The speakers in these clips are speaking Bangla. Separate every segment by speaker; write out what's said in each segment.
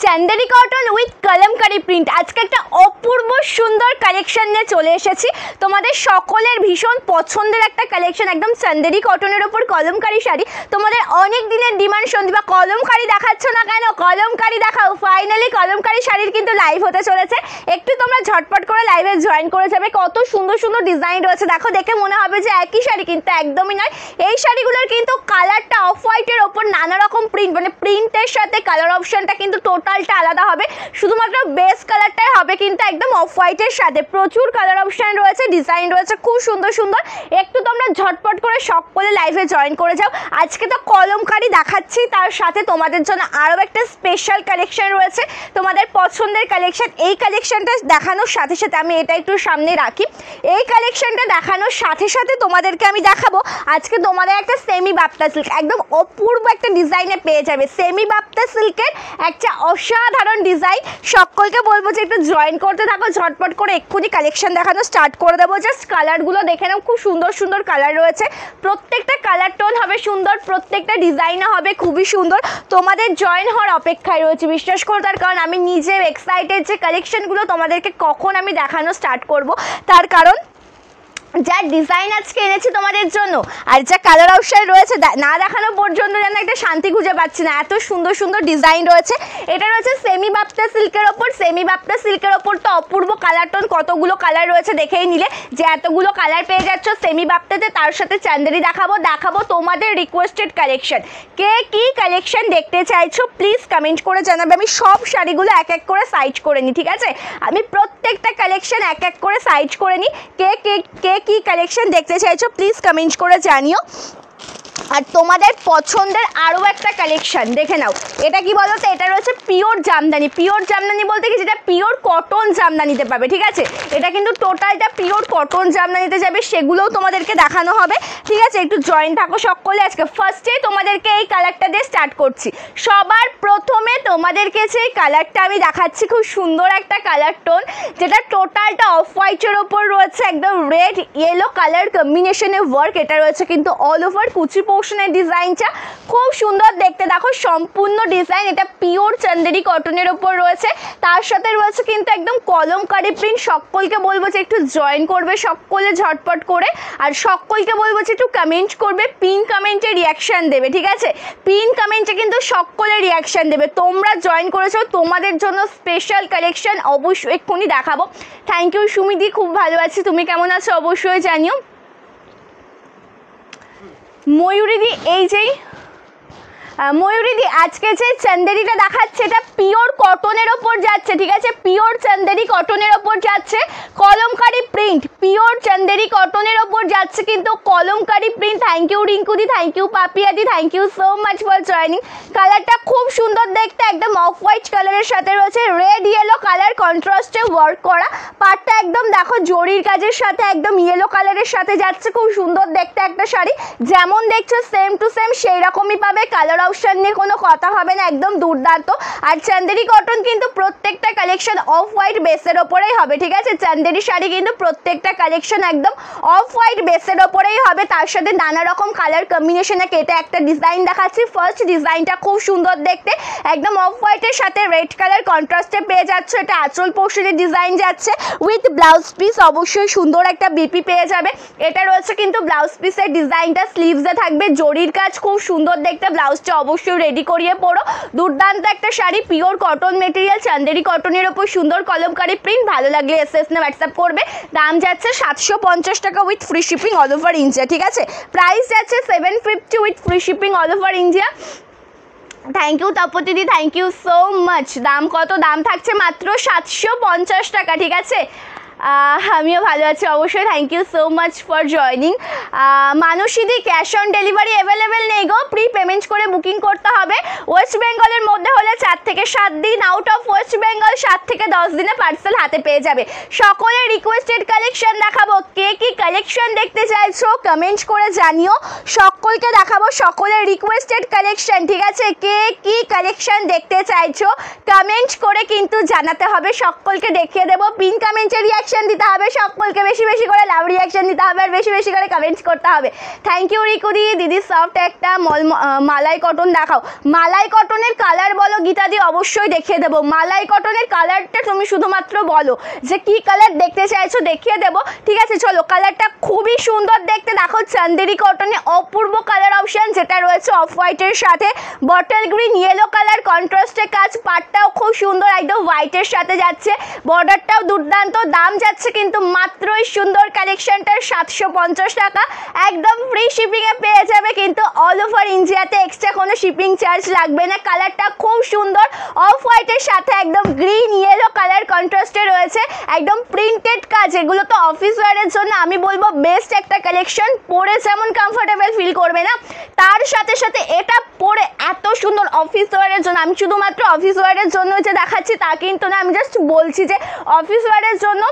Speaker 1: Chanderi cotton with kalamkari print. আজকে একটা অপূর্ব সুন্দর কালেকশন নিয়ে চলে এসেছি, তোমাদের সকলের ভীষণ পছন্দের একটা কালেকশন, একদম চান্দেরি কটনের ওপর কলমকারি শাড়ি। তোমাদের অনেক দিনের ডিমান্ড, সন্দীপা কলমকারি দেখাচ্ছ না কেন, কলমকারি দেখাও। ফাইনালি কলমকারি শাড়ির কিন্তু লাইভ হতে চলেছে, একটু তোমরা ঝটপট করে লাইভে জয়েন করে যাবে। কত সুন্দর সুন্দর ডিজাইন রয়েছে দেখো, দেখে মনে হবে যে একই শাড়ি, কিন্তু একদমই নয়। এই শাড়িগুলোর কিন্তু কালারটা অফ হোয়াইটের ওপর নানা রকম প্রিন্ট, মানে প্রিন্টের সাথে কালার অপশনটা কিন্তু টোটালটা আলাদা হবে, শুধুমাত্র বেস কালারটাই হবে কিন্তু একদম অফ হোয়াইটের সাথে। প্রচুর কালার অপশন রয়েছে, ডিজাইন রয়েছে খুব সুন্দর সুন্দর। একটু তোমরা ঝটপট করে সকলে লাইভে জয়েন করে যাও। আজকে তো কলমকারি দেখাচ্ছি, তার সাথে তোমাদের জন্য আরও একটা স্পেশাল কালেকশন রয়েছে, তোমাদের পছন্দের কালেকশন। এই কালেকশনটা দেখানোর সাথে সাথে আমি এটা একটু সামনে রাখি, এই কালেকশনটা দেখানোর সাথে সাথে তোমাদেরকে আমি দেখাবো আজকে তোমাদের একটা সেমি বাপ্তা সিল্ক, একদম অপূর্ব একটা ডিজাইনে পেয়ে যাবে। সেমি বাপ্তা সিল্কের একটা অসাধারণ ডিজাইন। সকলকে বলবো যে একটু জয়েন করতে থাকো ঝটপট করে, এক্ষুনি কালেকশন দেখানো স্টার্ট করে দেবো। জাস্ট কালারগুলো দেখে নাও, খুব সুন্দর সুন্দর কালার রয়েছে, প্রত্যেকটা কালার টোন হবে সুন্দর, প্রত্যেকটা ডিজাইনও হবে খুবই সুন্দর। তোমাদের জয়েন হওয়ার অপেক্ষায় রয়েছে, বিশ্বাস করো, তার কারণ আমি নিজে এক্সাইটেড যে কালেকশনগুলো তোমাদেরকে কখন আমি দেখানো স্টার্ট করব, তার কারণ যা ডিজাইন আজকে এনেছি তোমাদের জন্য আর যা কালার অপশন রয়েছে না দেখানো পর্যন্ত যেন একটা শান্তি খুঁজে পাচ্ছি না, এত সুন্দর সুন্দর ডিজাইন রয়েছে। এটা রয়েছে সেমি বাপ্তা সিল্কের ওপর। সেমি বাপ্তা সিল্কের ওপর তো অপূর্ব কালার টোন, কতগুলো কালার রয়েছে দেখেই নিলে যে এতগুলো কালার পেয়ে যাচ্ছ সেমি বাপ্তাতে। তার সাথে চান্দেরি দেখাবো তোমাদের রিকোয়েস্টেড কালেকশন। কে কি কালেকশন দেখতে চাইছো প্লিজ কমেন্ট করে জানাবে, আমি সব শাড়িগুলো এক এক করে সাইজ করে নিই, ঠিক আছে? আমি প্রত্যেকটা কালেকশন এক এক করে সাইজ করে নিই। কে কি কালেকশন দেখতে চাইছো প্লিজ কমেন্ট করে জানিও। আর তোমাদের পছন্দের আরও একটা কালেকশন দেখে নাও, এটা কি বলো তো, এটা রয়েছে পিওর জামদানি। পিওর জামদানি বলতে কি, যেটা পিওর কটন জামদানিতে পাবে, ঠিক আছে? এটা কিন্তু টোটালটা পিওর কটন জামদানিতে যাবে, সেগুলোও তোমাদেরকে দেখানো হবে, ঠিক আছে? একটু জয়েন থাকো সকলে। আজকে ফার্স্টেই তোমাদেরকে এই কালারটা দিয়ে স্টার্ট করছি। সবার প্রথমে তোমাদেরকে যে কালারটা আমি দেখাচ্ছি, খুব সুন্দর একটা কালার টোন, যেটা টোটালটা অফ হোয়াইটের ওপর রয়েছে, একদম রেড ইয়েলো কালার কম্বিনেশনে ওয়ার্ক। এটা রয়েছে কিন্তু অল ওভার কুচি পোর্শনের ডিজাইনটা খুব সুন্দর দেখতে, দেখো সম্পূর্ণ ডিজাইন। এটা পিওর চান্দেরি কটনের ওপর রয়েছে, তার সাথে রয়েছে কিন্তু একদম কলমকারি প্রিন্ট। সকলকে বলবো যে একটু জয়েন করবে সকলে ঝটপট করে, আর সকলকে বলবো যে একটু কমেন্ট করবে, পিন কমেন্টে রিয়াকশান দেবে, ঠিক আছে? পিন কমেন্টে কিন্তু সকলে রিয়াকশান দেবে। তোমরা জয়েন করেছো, তোমাদের জন্য স্পেশাল কালেকশন অবশ্যই এক্ষুনি দেখাবো। থ্যাংক ইউ সুমিদি, খুব ভালো আছি, তুমি কেমন আছো অবশ্যই জানিও। ময়ূরীদি, এই যেই ময়ূরীদি আজকে যে চান্দেরিটা দেখাচ্ছে এটা পিওর কটনের ওপর যাচ্ছে, ঠিক আছে? পিওর চান্দেরি কটনের ওপর যাচ্ছে, কলমকারি প্রিন্ট, পিওর চান্দেরি কটনের ওপর যাচ্ছে কিন্তু কলমকারি প্রিন্ট। থ্যাংক ইউ রিঙ্কুদি, থ্যাংক ইউ পাপিয়াদি, thank you so much for joining. কালারটা খুব সুন্দর দেখতে, একদম অফ হোয়াইট কালারের সাথে রয়েছে রেড ইয়েলো কালার কন্ট্রাস্টে ওয়ার্ক করা। পাটটা একদম দেখো জরির কাজের সাথে একদম ইয়েলো কালারের সাথে যাচ্ছে, খুব সুন্দর দেখতে একটা শাড়ি। যেমন দেখছো সেম টু সেম সেই রকমই পাবে, কালার অপশন নিয়ে কোনো কথা হবে না, একদম দুর্দান্ত। আর চান্দেরি কটন কিন্তু প্রত্যেকটা কালেকশন অফ হোয়াইট বেসের ওপরেই হবে, ঠিক আছে? চান্দেরি শাড়ি কিন্তু প্রত্যেকটা কালেকশন একদম অফ হোয়াইট বেসের ওপরেই হবে, তার সাথে নানা রকম কালার কম্বিনেশনে কেটে একটা ডিজাইন দেখাচ্ছি। ফার্স্ট ডিজাইনটা খুব সুন্দর দেখতে, একদম অফ হোয়াইটের সাথে রেড কালার কন্ট্রাস্টে পেয়ে যাচ্ছে। এটা আঁচল পোর্শনের ডিজাইন যাচ্ছে উইথ ব্লাউজ পিস, অবশ্যই সুন্দর একটা বিপি পেয়ে যাবে। এটা রয়েছে কিন্তু ব্লাউজ পিসের ডিজাইনটা, স্লিভসে থাকবে জরির কাজ, খুব সুন্দর দেখতে। ব্লাউজটা অবশ্যই রেডি করিয়ে পরো, দুর্দান্ত একটা sari, pure cotton material, Chanderi কটনের ওপর সুন্দর কলমকারি প্রিন্ট। ভালো লাগলে এসএস না হোয়াটসঅ্যাপ করবে। দাম যাচ্ছে 750 টাকা with free shipping all over India, ঠিক আছে? প্রাইস যাচ্ছে 750 with free shipping all over India. Thank you তপতিদি, থ্যাংক ইউ সো মাচ। দাম কত? দাম থাকছে মাত্র 750 টাকা, ঠিক আছে? আমিও ভালো আছি অবশ্যই, thank you so much for joining. মানুষিদি, ক্যাশ অন ডেলিভারি অ্যাভেলেবেল নেই গো, প্রি পেমেন্ট করে বুকিং করতে হবে। ওয়েস্ট বেঙ্গলের মধ্যে হলে 4 থেকে 7 দিন, আউট অফ ওয়েস্ট বেঙ্গল 7 থেকে 10 দিনে পার্সেল হাতে পেয়ে যাবে। সকলের রিকোয়েস্টেড কালেকশন দেখাবো, কে কি কালেকশন দেখতে চাইছো কমেন্ট করে জানিও। সকলকে দেখাবো সকলের রিকোয়েস্টেড কালেকশন, ঠিক আছে? কে কি কালেকশন দেখতে চাইছো কমেন্ট করে কিন্তু জানাতে হবে, সকলকে দেখিয়ে দেবো। পিন কমেন্টে রিয়াকশন রিয়াকশন দিতে হবে, সকলকে বেশি বেশি করে লাভ রিয়াকশন দিতে হবে আর বেশি বেশি করে কমেন্টস করতে হবে। থ্যাংক ইউ রিকুদি। দিদি সফট একটা মালাই কটন দেখাও। মালাই কটনের কালার বলো গীতাদি, অবশ্যই দেখিয়ে দেবো। মালাই কটনের কালারটা তুমি শুধুমাত্র বলো যে কি কালার দেখতে চাইছো, দেখিয়ে দেবো, ঠিক আছে। চলো, কালারটা খুবই সুন্দর দেখতে। দেখো চান্দেরি কটনে অপূর্ব কালার অপশন যেটা রয়েছে অফ হোয়াইটের সাথে বটল গ্রিন ইয়েলো কালার কন্ট্রাস্টে কাজ, পাটটাও খুব সুন্দর একদম হোয়াইটের সাথে যাচ্ছে, বর্ডারটাও দুর্দান্ত। দাম যাচ্ছে কিন্তু মাত্রই সুন্দর কালেকশনটার 750 টাকা, একদম ফ্রি শিপিংয়ে পেয়ে যাবে কিন্তু অল ওভার ইন্ডিয়াতে, এক্সট্রা কোনো শিপিং চার্জ লাগবে না। কালারটা খুব সুন্দর অফ হোয়াইটের সাথে একদম গ্রিন ইয়েলো কালার কন্ট্রাস্টে রয়েছে, একদম প্রিন্টেড কাজ। এগুলো তো অফিস ওয়্যারের জন্য আমি বলবো বেস্ট একটা কালেকশন, পরে যেমন কমফোর্টেবল ফিল করবে না তার সাথে সাথে এটা পরে এত সুন্দর অফিস ওয়্যারের জন্য। আমি শুধুমাত্র অফিস ওয়্যারের জন্য যে দেখাচ্ছি তা কিন্তু না, আমি জাস্ট বলছি যে অফিস ওয়্যারের জন্য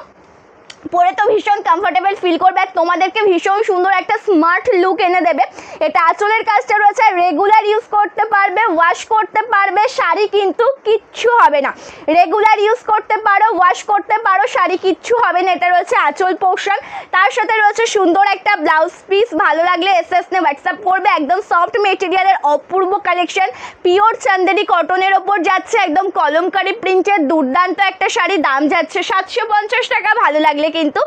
Speaker 1: পরে তো ভীষণ কমফোর্টেবল ফিল করবে আর তোমাদেরকে ভীষণ সুন্দর একটা স্মার্ট লুক এনে দেবে। এটা আঁচলের কাজটা রয়েছে, রেগুলার ইউজ করতে পারবে, ওয়াশ করতে পারবে, শাড়ি কিন্তু কিচ্ছু হবে না। রেগুলার ইউজ করতে পারো, ওয়াশ করতে পারো, শাড়ি কিচ্ছু হবে না। এটা রয়েছে আঁচল পোর্শন, তার সাথে রয়েছে সুন্দর একটা ব্লাউজ পিস। ভালো লাগলে এসএস নে হোয়াটসঅ্যাপ করবে। একদম সফট মেটেরিয়ালের অপূর্ব কালেকশন, পিওর চান্দেরি কটনের ওপর যাচ্ছে, একদম কলমকারি প্রিন্টের দুর্দান্ত একটা শাড়ি। দাম যাচ্ছে 750 টাকা। ভালো লাগলে কিন্তু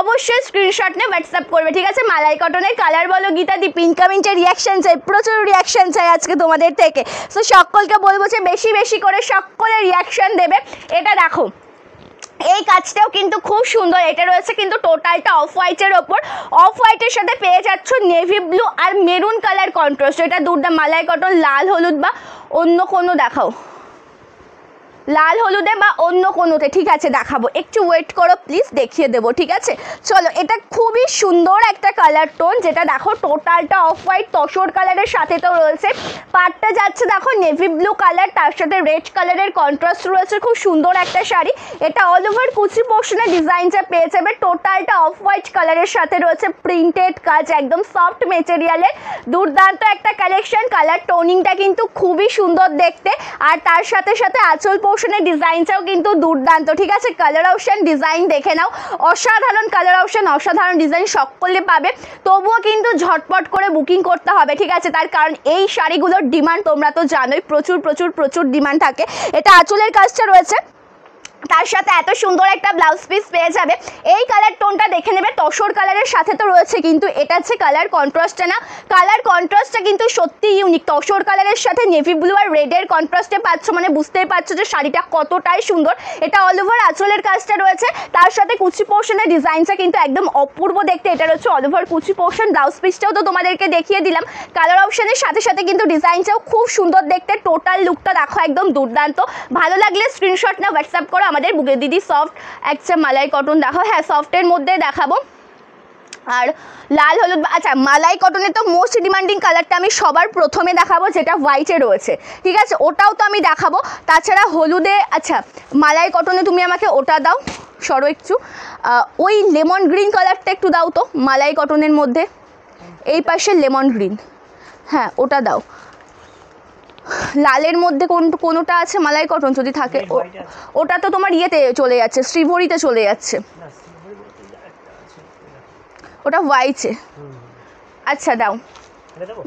Speaker 1: অবশ্যই স্ক্রিনশট নিয়ে হোয়াটসঅ্যাপ করবে, ঠিক আছে। মালাই কটনের কালার বলো গীতাদি, পিন কমেন্টে রিয়াকশন চাই, প্রচুর রিয়াকশন চাই আজকে তোমাদের থেকে। সো সকলকে বলবো যে বেশি বেশি করে সকলে রিয়াকশন দেবে। এটা দেখো, এই কাজটাও কিন্তু খুব সুন্দর। এটা রয়েছে কিন্তু টোটালটা অফ হোয়াইটের ওপর, অফ হোয়াইটের সাথে পেয়ে যাচ্ছ নেভি ব্লু আর মেরুন কালার কন্ট্রাস্ট। এটা দুর্দান্ত মালাই কটন, লাল হলুদ বা অন্য কোনো দেখাও, লাল হলুদে বা অন্য কোনোতে, ঠিক আছে দেখাবো, একটু ওয়েট করো প্লিজ, দেখিয়ে দেবো, ঠিক আছে। চলো, এটা খুবই সুন্দর একটা কালার টোন, যেটা দেখো টোটালটা অফ হোয়াইট তসর কালারের সাথে তো রয়েছে। পাটটা যাচ্ছে দেখো নেভি ব্লু কালার, তার সাথে রেড কালারের কন্ট্রাস্ট রয়েছে, খুব সুন্দর একটা শাড়ি। এটা অল ওভার কুচি পোর্শনের ডিজাইনটা পেয়ে যাবে। টোটালটা অফ হোয়াইট কালারের সাথে রয়েছে প্রিন্টেড কাজ, একদম সফট মেটেরিয়ালের দুর্দান্ত একটা কালেকশন। কালার টোনিংটা কিন্তু খুবই সুন্দর দেখতে, আর তার সাথে সাথে আঁচল পোর্শনের ডিজাইনটাও কিন্তু দুর্দান্ত, ঠিক আছে। কালার অপশন ডিজাইন দেখে নাও, অসাধারণ কালার অপশন, অসাধারণ ডিজাইন সকলে পাবে। তবুও কিন্তু ঝটপট করে বুকিং করতে হবে, ঠিক আছে, তার কারণ এই শাড়িগুলোর ডিমান্ড তোমরা তো জানোই, প্রচুর প্রচুর প্রচুর ডিমান্ড থাকে। এটা আঁচলের কাজটা রয়েছে, তার সাথে এত সুন্দর একটা ব্লাউজ পিস পেয়ে যাবে। এই কালার টোনটা দেখে নেবে, তসর কালারের সাথে তো রয়েছে, কিন্তু এটা হচ্ছে কালার কন্ট্রাস্টটা না, কালার কন্ট্রাস্টটা কিন্তু সত্যি ইউনিক। তসর কালারের সাথে নেভি ব্লু আর রেডের কন্ট্রাস্টে পাচ্ছ, মানে বুঝতেই পারছো যে শাড়িটা কতটাই সুন্দর। এটা অল ওভার আঁচলের কাজটা রয়েছে, তার সাথে কুচি পোর্শনের ডিজাইনটা কিন্তু একদম অপূর্ব দেখতে। এটা রয়েছে অল ওভার কুচি পোর্শন, ব্লাউজ পিসটাও তো তোমাদেরকে দেখিয়ে দিলাম। কালার অপশনের সাথে সাথে কিন্তু ডিজাইনটাও খুব সুন্দর দেখতে। টোটাল লুকটা দেখো একদম দুর্দান্ত। ভালো লাগলে স্ক্রিনশট না হোয়াটসঅ্যাপ করো আমাদের বুকে। দিদি সফট একটা মালাই কটন দেখো, হ্যাঁ সফটের মধ্যে দেখাবো। আর লাল হলুদ, আচ্ছা মালাই কটনের তো মোস্ট ডিমান্ডিং কালারটা আমি সবার প্রথমে দেখাবো, যেটা হোয়াইটে রয়েছে, ঠিক আছে, ওটাও তো আমি দেখাবো। তাছাড়া হলুদে, আচ্ছা মালাই কটনে তুমি আমাকে ওটা দাও, সরো একটু, ওই লেমন গ্রিন কালারটা একটু দাও তো মালাই কটনের মধ্যে, এই পাশে লেমন গ্রিন, হ্যাঁ ওটা দাও। লালের মধ্যে কোনোটা আছে মালাই কটন যদি থাকে, ওটা তো তোমার ইয়েতে চলে যাচ্ছে, শ্রীভরিতে চলে যাচ্ছে, ওটা হোয়াইটে। আচ্ছা দাও,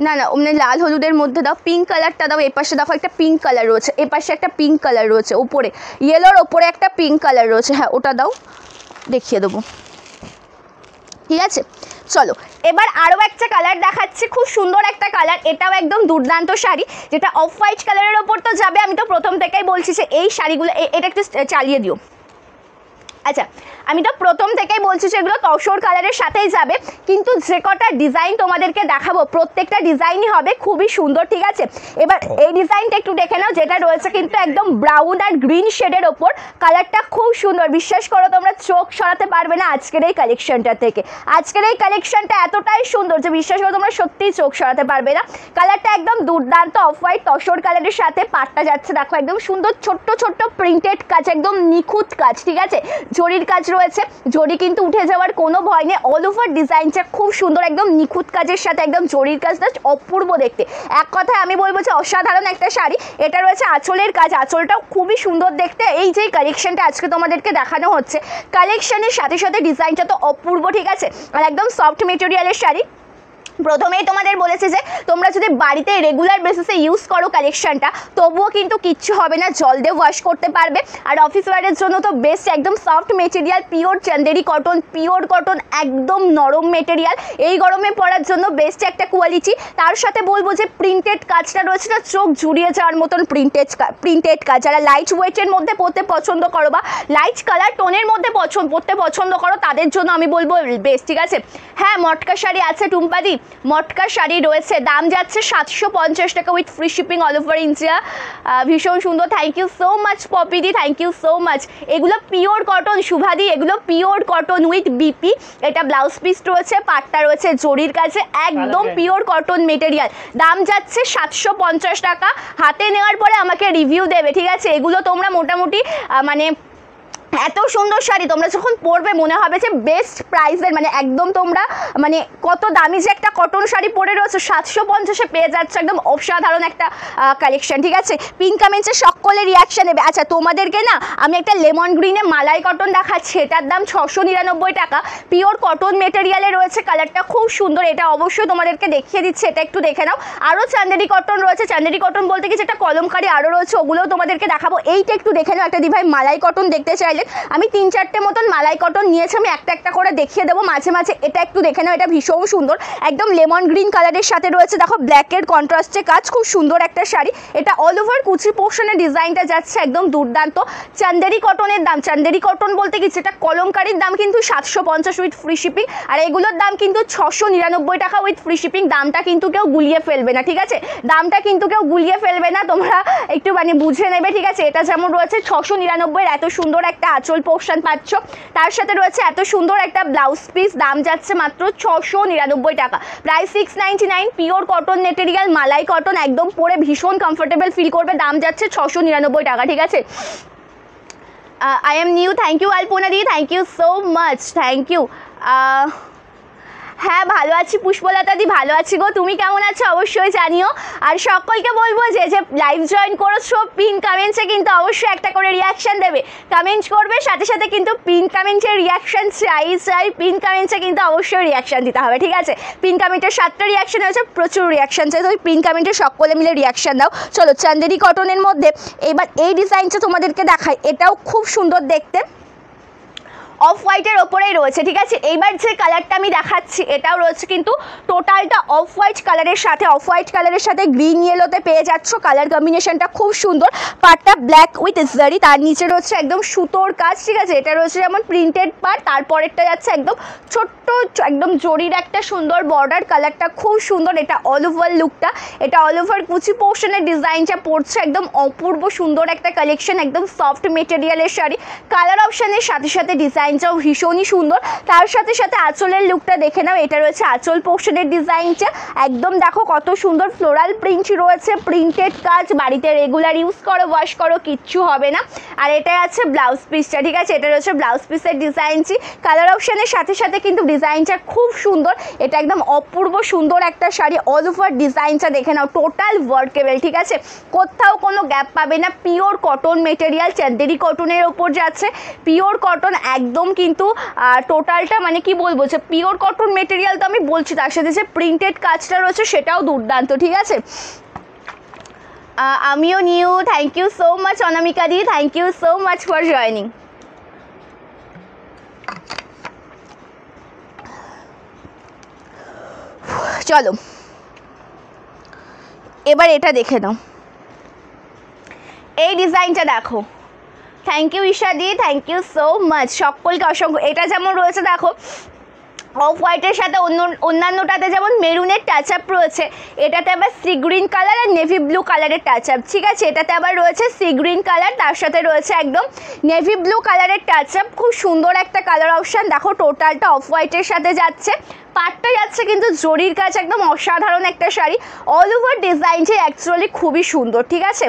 Speaker 1: না না ওমনি লাল হলুদের মধ্যে দাও, পিঙ্ক কালারটা দাও। এই পাশে দেখো একটা পিঙ্ক কালার রয়েছে, এ পাশে একটা পিঙ্ক কালার রয়েছে, ওপরে ইয়েলোর ওপরে একটা পিঙ্ক কালার রয়েছে, হ্যাঁ ওটা দাও, দেখিয়ে দেবো, ঠিক আছে। চলো এবার আরও একটা কালার দেখাচ্ছি, খুব সুন্দর একটা কালার, এটাও একদম দুর্দান্ত শাড়ি, যেটা অফ হোয়াইট কালারের ওপর তো যাবে। আমি তো প্রথম থেকেই বলছি যে এই শাড়িগুলো, এটা একটু চালিয়ে দিও, আচ্ছা আমি তো প্রথম থেকেই বলছি সেগুলো তসর কালারের সাথেই যাবে, কিন্তু যে কটা ডিজাইন তোমাদেরকে দেখাবো প্রত্যেকটা ডিজাইনই হবে খুবই সুন্দর, ঠিক আছে। এবার এই ডিজাইনটা একটু দেখে নাও, যেটা রয়েছে কিন্তু একদম ব্রাউন আর গ্রিন শেডের ওপর, কালারটা খুব সুন্দর। বিশ্বাস করো তোমরা চোখ সরাতে পারবে না আজকের এই কালেকশনটা থেকে। আজকের এই কালেকশনটা এতটাই সুন্দর যে বিশ্বাস করো তোমরা সত্যিই চোখ সরাতে পারবে না। কালারটা একদম দুর্দান্ত অফ হোয়াইট তসর কালারের সাথে, পাটটা যাচ্ছে দেখো একদম সুন্দর ছোট্ট ছোট্ট প্রিন্টেড কাজ, একদম নিখুঁত কাজ, ঠিক আছে। জরির কাজ রয়েছে, জরি কিন্তু উঠে যাওয়ার কোনো ভয় নেই। অল ওভার ডিজাইনটা খুব সুন্দর, একদম নিখুঁত কাজের সাথে একদম জরির কাজটা অপূর্ব দেখতে। এক কথায় আমি বলবো যে অসাধারণ একটা শাড়ি। এটা রয়েছে আঁচলের কাজ, আঁচলটাও খুবই সুন্দর দেখতে। এই যে কালেকশনটা আজকে তোমাদেরকে দেখানো হচ্ছে, কালেকশনের সাথে সাথে ডিজাইনটা তো অপূর্ব, ঠিক আছে। আর একদম সফট মেটেরিয়ালের শাড়ি। প্রথমেই তোমাদের বলেছে যে তোমরা যদি বাড়িতে রেগুলার বেসিসে ইউজ করো কালেকশনটা, তবুও কিন্তু কিচ্ছু হবে না, জল দিয়ে ওয়াশ করতে পারবে। আর অফিস ওয়ারের জন্য তো বেস্ট, একদম soft material, pure Chanderi cotton, pure cotton, একদম নরম মেটেরিয়াল, এই গরমে পরার জন্য বেস্ট একটা কোয়ালিটি। তার সাথে বলবো যে প্রিন্টেড কাজটা রয়েছে না, চোখ জুড়িয়ে যাওয়ার মতন প্রিন্টেড কাজ। যারা লাইট ওয়েটের মধ্যে পরতে পছন্দ করো বা লাইট কালার টোনের মধ্যে পরতে পছন্দ করো, তাদের জন্য আমি বলবো বেস্ট, ঠিক আছে। হ্যাঁ, মটকা শাড়ি আছে টুম্পাদি, মটকা শাড়ি রয়েছে, দাম যাচ্ছে 750 টাকা with free shipping all over India. ভীষণ সুন্দর, থ্যাংক ইউ সো মাচ পপিদি, থ্যাংক ইউ সো মাচ। এগুলো পিওর কটন শুভাদি, এগুলো পিওর কটন উইথ বিপি। এটা ব্লাউজ পিস রয়েছে, পাটটা রয়েছে জরির কাছে, একদম পিওর কটন মেটেরিয়াল। দাম যাচ্ছে 750 টাকা। হাতে নেওয়ার পরে আমাকে রিভিউ দেবে, ঠিক আছে। এগুলো তোমরা মোটামুটি মানে এত সুন্দর শাড়ি তোমরা যখন পরবে মনে হবে যে বেস্ট প্রাইসের, মানে একদম তোমরা মানে কত দামি যে একটা কটন শাড়ি পরে রয়েছে 750-এ পেয়ে যাচ্ছে, একদম অসাধারণ একটা কালেকশন, ঠিক আছে। পিন কমেন্টসে সকলে রিয়াকশান নেবে। আচ্ছা, তোমাদেরকে না আমি একটা লেমন গ্রিনে মালাই কটন দেখাচ্ছি, এটার দাম 699 টাকা, পিওর কটন মেটেরিয়ালে রয়েছে, কালারটা খুব সুন্দর। এটা অবশ্যই তোমাদেরকে দেখিয়ে দিচ্ছে, এটা একটু দেখে নাও। আরও চান্দেরি কটন রয়েছে, চান্দেরি কটন বলতে কি যেটা কলমকারি আরও রয়েছে, ওগুলোও তোমাদেরকে দেখাবো। এইটা একটু দেখে নাও, একটা দিভাই মালাই কটন দেখতে চাইলে আমি 3-4টে মতন মালাই কটন নিয়েছি, আমি একটা একটা করে দেখিয়ে দেবো মাঝে মাঝে। এটা একটু দেখে নাও, এটা ভীষণ সুন্দর, একদম লেমন গ্রিন কালারের সাথে রয়েছে, দেখো ব্ল্যাকের কন্ট্রাস্টে কাজ, খুব সুন্দর একটা শাড়ি। এটা অল ওভার কুচি পোর্শনের ডিজাইনটা যাচ্ছে একদম দুর্দান্ত। চান্দেরি কটনের দাম, চান্দেরি কটন বলতে কি যেটা কলমকারির দাম কিন্তু 750 উইথ ফ্রি শিপিং, আর এগুলোর দাম কিন্তু 699 টাকা উইথ ফ্রি শিপিং। দামটা কিন্তু কেউ গুলিয়ে ফেলবে না, ঠিক আছে, দামটা কিন্তু কেউ গুলিয়ে ফেলবে না, তোমরা একটু মানে বুঝে নেবে, ঠিক আছে। এটা যেমন রয়েছে 699, এত সুন্দর একটা আঁচল পোর্শন পাচ্ছ, তার সাথে রয়েছে এত সুন্দর একটা ব্লাউজ পিস, দাম যাচ্ছে মাত্র 699 টাকা, প্রাইস 699। পিওর কটন মেটেরিয়াল, মালাই কটন, একদম পরে ভীষণ কমফোর্টেবল ফিল করবে, দাম যাচ্ছে 699 টাকা, ঠিক আছে। I am new, thank you Alpana di, thank you so much, thank you. হ্যাঁ, ভালো আছি পুষ্পলতা দি, ভালো আছি গো, তুমি কেমন আছো অবশ্যই জানিও। আর সকলকে বলবো যে লাইভ জয়েন করেছো, পিন কমেন্টসে কিন্তু অবশ্যই একটা করে রিয়াকশান দেবে, কমেন্ট করবে, সাথে সাথে কিন্তু পিন কমেন্টের রিয়াকশান চাই, পিন কমেন্টসে কিন্তু অবশ্যই রিয়াকশান দিতে হবে, ঠিক আছে। পিন কমেন্টের 7টা রিয়াকশান হয়েছে, প্রচুর রিয়াকশান চাই, তো ওই পিন কমেন্টে সকলে মিলে রিয়াকশান দাও। চলো, চান্দেরি কটনের মধ্যে এবার এই ডিজাইনটা তোমাদেরকে দেখাই, এটাও খুব সুন্দর দেখতে, অফ হোয়াইটের ওপরেই রয়েছে, ঠিক আছে। এইবার যে কালারটা আমি দেখাচ্ছি এটাও রয়েছে কিন্তু টোটালটা অফ হোয়াইট কালারের সাথে, অফ হোয়াইট কালারের সাথে গ্রিন ইয়েলোতে পেয়ে যাচ্ছ, কালার কম্বিনেশনটা খুব সুন্দর। পার্টটা ব্ল্যাক উইথ জারি, তার নিচে রয়েছে একদম সুতোর কাজ, ঠিক আছে। এটা রয়েছে যেমন প্রিন্টেড পার্ট, তারপরেরটা যাচ্ছে একদম ছোট্ট একদম জরির একটা সুন্দর বর্ডার, কালারটা খুব সুন্দর। এটা অল ওভার লুকটা, এটা অল ওভার কুচি পোর্শনের ডিজাইনটা পড়ছে, একদম অপূর্ব সুন্দর একটা কালেকশন, একদম সফট মেটেরিয়ালের শাড়ি, কালার অপশানের সাথে সাথে ডিজাইনটাও ভীষণই সুন্দর। তার সাথে সাথে আঁচলের লুকটা দেখে নাও, এটা রয়েছে আঁচল পোর্শনের ডিজাইনটা, একদম দেখো কত সুন্দর ফ্লোরাল প্রিন্ট রয়েছে, প্রিন্টেড কাজ, বাড়িতে রেগুলার ইউজ করো, ওয়াশ করো, কিচ্ছু হবে না। আর এটা আছে ব্লাউজ পিসটা, ঠিক আছে, এটা রয়েছে ব্লাউজ পিসের ডিজাইনটি, কালার অপশানের সাথে সাথে কিন্তু ডিজাইনটা খুব সুন্দর। এটা একদম অপূর্ব সুন্দর একটা শাড়ি, অল ওভার ডিজাইনটা দেখে নাও, টোটাল ওয়ার্কেবল, ঠিক আছে, কোথাও কোনো গ্যাপ পাবে না। পিওর কটন মেটেরিয়াল, চান্দেরি কটনের ওপর যাচ্ছে, পিওর কটন একদম কিন্তু টোটালটা মানে কি বলবো যে পিওর কটন মেটেরিয়াল তো আমি বলছি, তার সাথে যে প্রিন্টেড কাজটা রয়েছে সেটাও দুর্দান্ত, ঠিক আছে। আমিও new, thank you so much Anamika di, thank you so much for joining. চলো এবার এটা দেখে নাও, এই ডিজাইনটা দেখো, thank you Isha di, thank you so much, সকলকে অসংখ্য। এটা যেমন রয়েছে দেখো অফ হোয়াইটের সাথে অন্যান্যটাতে যেমন মেরুনের টাচ আপ রয়েছে, এটাতে আবার সি গ্রিন কালার আর নেভি ব্লু কালারের টাচ আপ, ঠিক আছে। এটাতে আবার রয়েছে সি গ্রিন কালার, তার সাথে রয়েছে একদম নেভি ব্লু কালারের টাচ আপ, খুব সুন্দর একটা কালার অপশান। দেখো টোটালটা অফ হোয়াইটের সাথে যাচ্ছে, পাটটা যাচ্ছে কিন্তু জরির কাজ, একদম অসাধারণ একটা শাড়ি, অল ওভার ডিজাইনটি অ্যাকচুয়ালি খুবই সুন্দর, ঠিক আছে।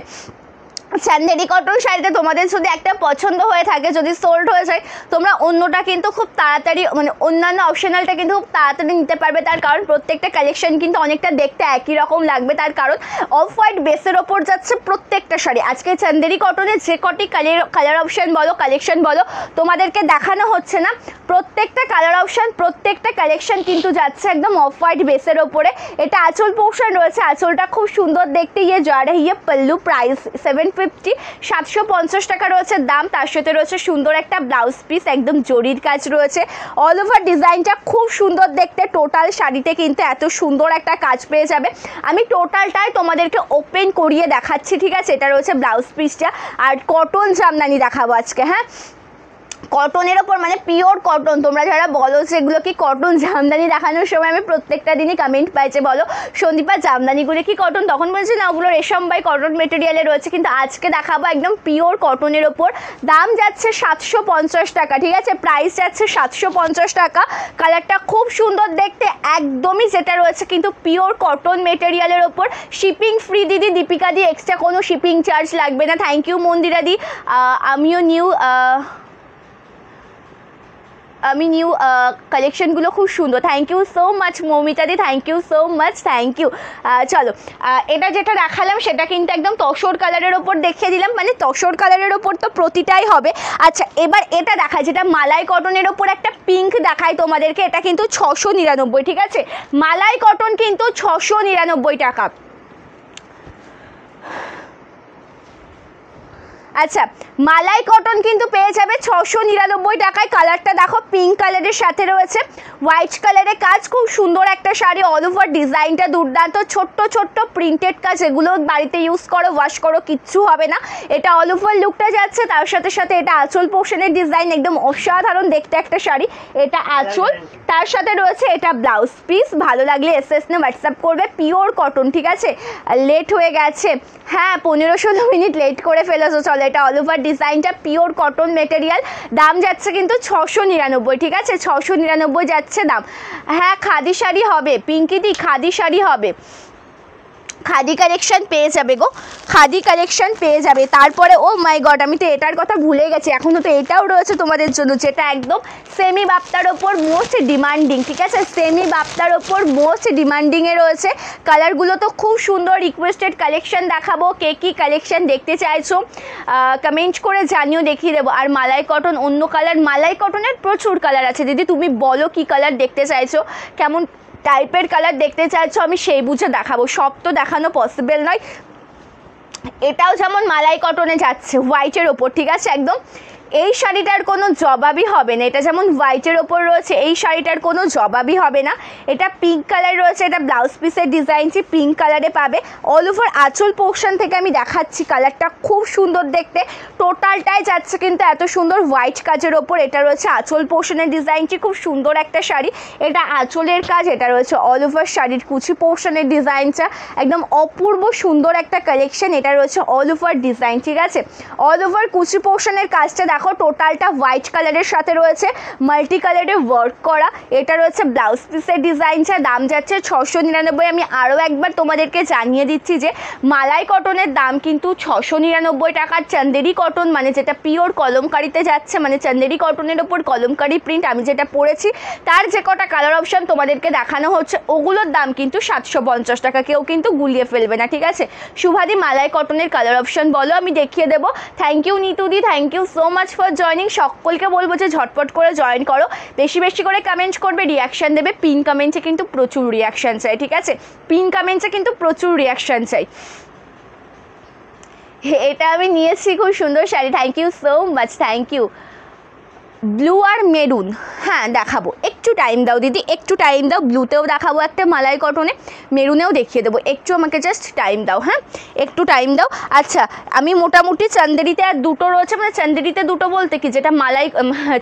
Speaker 1: চান্দেরি কটন শাড়িতে তোমাদের যদি একটা পছন্দ হয়ে থাকে, যদি সোল্ড হয়ে যায়, তোমরা অন্যটা কিন্তু খুব তাড়াতাড়ি মানে অন্যান্য অপশনালটা কিন্তু খুব তাড়াতাড়ি নিতে পারবে। তার কারণ প্রত্যেকটা কালেকশন কিন্তু অনেকটা দেখতে একই রকম লাগবে, তার কারণ অফ হোয়াইট বেসের ওপর যাচ্ছে প্রত্যেকটা শাড়ি। আজকে চান্দেরি কটনের যে কটি কালার অপশান বলো, কালেকশন বলো, তোমাদেরকে দেখানো হচ্ছে না, প্রত্যেকটা কালার অপশান প্রত্যেকটা কালেকশন কিন্তু যাচ্ছে একদম অফ হোয়াইট বেসের ওপরে। এটা আঁচল পোর্শন রয়েছে, আঁচলটা খুব সুন্দর দেখতে, ইয়ে জড়ে ইয়ে পল্লু, প্রাইস 750, 750 টাকা রয়েছে দাম। তার সাথে রয়েছে সুন্দর একটা ব্লাউজ পিস, একদম জরির কাজ রয়েছে, অল ওভার ডিজাইনটা খুব সুন্দর দেখতে। টোটাল শাড়িতে কিন্তু এত সুন্দর একটা কাজ পেয়ে যাবে। আমি টোটালটাই তোমাদেরকে ওপেন করিয়ে দেখাচ্ছি, ঠিক আছে। এটা রয়েছে ব্লাউজ পিসটা, আর কটন জামদানি দেখাবো আজকে, হ্যাঁ, কটনের ওপর মানে পিওর কটন। তোমরা যারা বলো যে এগুলো কি কটন, জামদানি দেখানোর সময় আমি প্রত্যেকটা দিনই কমেন্ট পাইছে বলো সন্দীপা জামদানিগুলো কি কটন, তখন বলছি না ওগুলো রেশম বাই কটন মেটেরিয়ালে রয়েছে, কিন্তু আজকে দেখাবো একদম পিওর কটনের ওপর। দাম যাচ্ছে 750 টাকা, ঠিক আছে, প্রাইস যাচ্ছে 750 টাকা। কালারটা খুব সুন্দর দেখতে, একদমই যেটা রয়েছে কিন্তু পিওর কটন মেটেরিয়ালের ওপর। শিপিং ফ্রি দিদি, দীপিকা দি, এক্সট্রা কোনো শিপিং চার্জ লাগবে না। থ্যাংক ইউ মন্দিরা দি, আমিও নিউ কালেকশনগুলো খুব সুন্দর। Thank you so much Moumita di, thank you so much, thank you. চলো, এটা যেটা দেখালাম সেটা কিন্তু একদম তসর কালারের ওপর দেখিয়ে দিলাম, মানে তসর কালারের ওপর তো প্রতিটাই হবে। আচ্ছা, এবার এটা দেখায় যেটা মালাই কটনের ওপর একটা পিঙ্ক দেখায় তোমাদেরকে, এটা কিন্তু 699, ঠিক আছে, মালাই কটন কিন্তু 699 টাকা। আচ্ছা, মালাই কটন কিন্তু পেয়ে যাবে 699 টাকায়। কালারটা দেখো পিঙ্ক কালারের সাথে রয়েছে হোয়াইট কালারের কাজ, খুব সুন্দর একটা শাড়ি, অল ওভার ডিজাইনটা দুর্দান্ত, ছোট্ট ছোট্ট প্রিন্টেড কাজ, এগুলো বাড়িতে ইউজ করো, ওয়াশ করো, কিচ্ছু হবে না। এটা অল ওভার লুকটা যাচ্ছে, তার সাথে সাথে এটা আঁচল পোর্শনের ডিজাইন, একদম অসাধারণ দেখতে একটা শাড়ি। এটা আঁচল, তার সাথে রয়েছে এটা ব্লাউজ পিস। ভালো লাগলে এসএস নে হোয়াটসঅ্যাপ করবে, পিওর কটন, ঠিক আছে। লেট হয়ে গেছে, হ্যাঁ 15-16 মিনিট লেট করে ফেলেছো। চলো, এটা অল ওভার ডিজাইনটা পিওর কটন মেটেরিয়াল, দাম যাচ্ছে কিন্তু 699, ঠিক আছে, 699 যাচ্ছে দাম। হ্যাঁ, খাদি শাড়ি হবে পিঙ্কিদি, খাদি শাড়ি হবে, খাদি কালেকশন পেয়ে যাবে গো, খাদি কালেকশন পেয়ে যাবে। তারপরে ও মাই গড, আমি তো এটার কথা ভুলে গেছি, এখনও তো এটাও রয়েছে তোমাদের জন্য, যেটা একদম সেমি বাপ্তার ওপর মোস্ট ডিমান্ডিং, ঠিক আছে, সেমি বাপ্তার ওপর মোস্ট ডিমান্ডিংয়ে রয়েছে। কালারগুলো তো খুব সুন্দর, রিকোয়েস্টেড কালেকশন দেখাবো, কে কী কালেকশন দেখতে চাইছো কমেন্ট করে জানিও, দেখিয়ে দেবো। আর মালাই কটন অন্য কালার, মালাই কটনের প্রচুর কালার আছে দিদি, তুমি বলো কি কালার দেখতে চাইছো, কেমন টাইপের কালার দেখতে চাইছো, আমি সেই বুঝে দেখাবো, সব তো দেখানো পসিবল নয়। এটাও যেমন মালাই কটনে যাচ্ছে হোয়াইটের ওপর, ঠিক আছে, একদম এই শাড়িটার কোনো জবাবই হবে না। এটা যেমন হোয়াইটের ওপর রয়েছে, এই শাড়িটার কোনো জবাবই হবে না। এটা পিঙ্ক কালার রয়েছে, এটা ব্লাউজ পিসের ডিজাইনটি পিঙ্ক কালারে পাবে। অল ওভার আঁচল পোর্শন থেকে আমি দেখাচ্ছি, কালারটা খুব সুন্দর দেখতে, টোটালটাই যাচ্ছে কিন্তু এত সুন্দর হোয়াইট কাজের ওপর। এটা রয়েছে আঁচল পোর্শনের ডিজাইনটি, খুব সুন্দর একটা শাড়ি, এটা আঁচলের কাজ, এটা রয়েছে অল ওভার শাড়ির কুচি পোর্শনের ডিজাইনটা, একদম অপূর্ব সুন্দর একটা কালেকশন। এটা রয়েছে অল ওভার ডিজাইন, ঠিক আছে, অল ওভার কুচি পোর্শনের কাজটা দেখো, টোটালটা হোয়াইট কালারের সাথে রয়েছে মাল্টি কালারে ওয়ার্ক করা। এটা রয়েছে ব্লাউজ পিসের ডিজাইনটা, দাম যাচ্ছে 699। আমি আরও একবার তোমাদেরকে জানিয়ে দিচ্ছি যে মালাই কটনের দাম কিন্তু 699 টাকার। চান্দেরি কটন মানে যেটা পিওর কলমকারিতে যাচ্ছে, মানে চান্দেরি কটনের ওপর কলমকারি প্রিন্ট, আমি যেটা পরেছি তার যে কটা কালার অপশান তোমাদেরকে দেখানো হচ্ছে ওগুলোর দাম কিন্তু 750 টাকা, কেউ কিন্তু গুলিয়ে ফেলবে না, ঠিক আছে। শুভাদি মালাই কটনের কালার অপশান বলো, আমি দেখিয়ে দেবো। থ্যাংক ইউ নিতুদি, thank you so much for joining. সকলকে বলবো যে ঝটপট করে জয়েন করো, বেশি বেশি করে কমেন্ট করবে, রিয়াকশান দেবে। পিন কমেন্টে কিন্তু প্রচুর রিয়াকশান চাই, ঠিক আছে, পিন কমেন্টে কিন্তু প্রচুর রিয়াকশান চাই। এটা আমি নিয়েছি, খুব সুন্দর sari, thank you so much, thank you. Blue আর মেরুন, হ্যাঁ দেখাবো, একটু টাইম দাও দিদি, একটু টাইম দাও। ব্লুতেও দেখাবো একটা মালাই কটনে, মেরুনেও দেখিয়ে দেবো, একটু আমাকে জাস্ট টাইম দাও, হ্যাঁ একটু টাইম দাও। আচ্ছা, আমি মোটামুটি চান্দেরিতে আর দুটো রয়েছে, মানে চান্দেরিতে দুটো বলতে কি, যেটা মালাই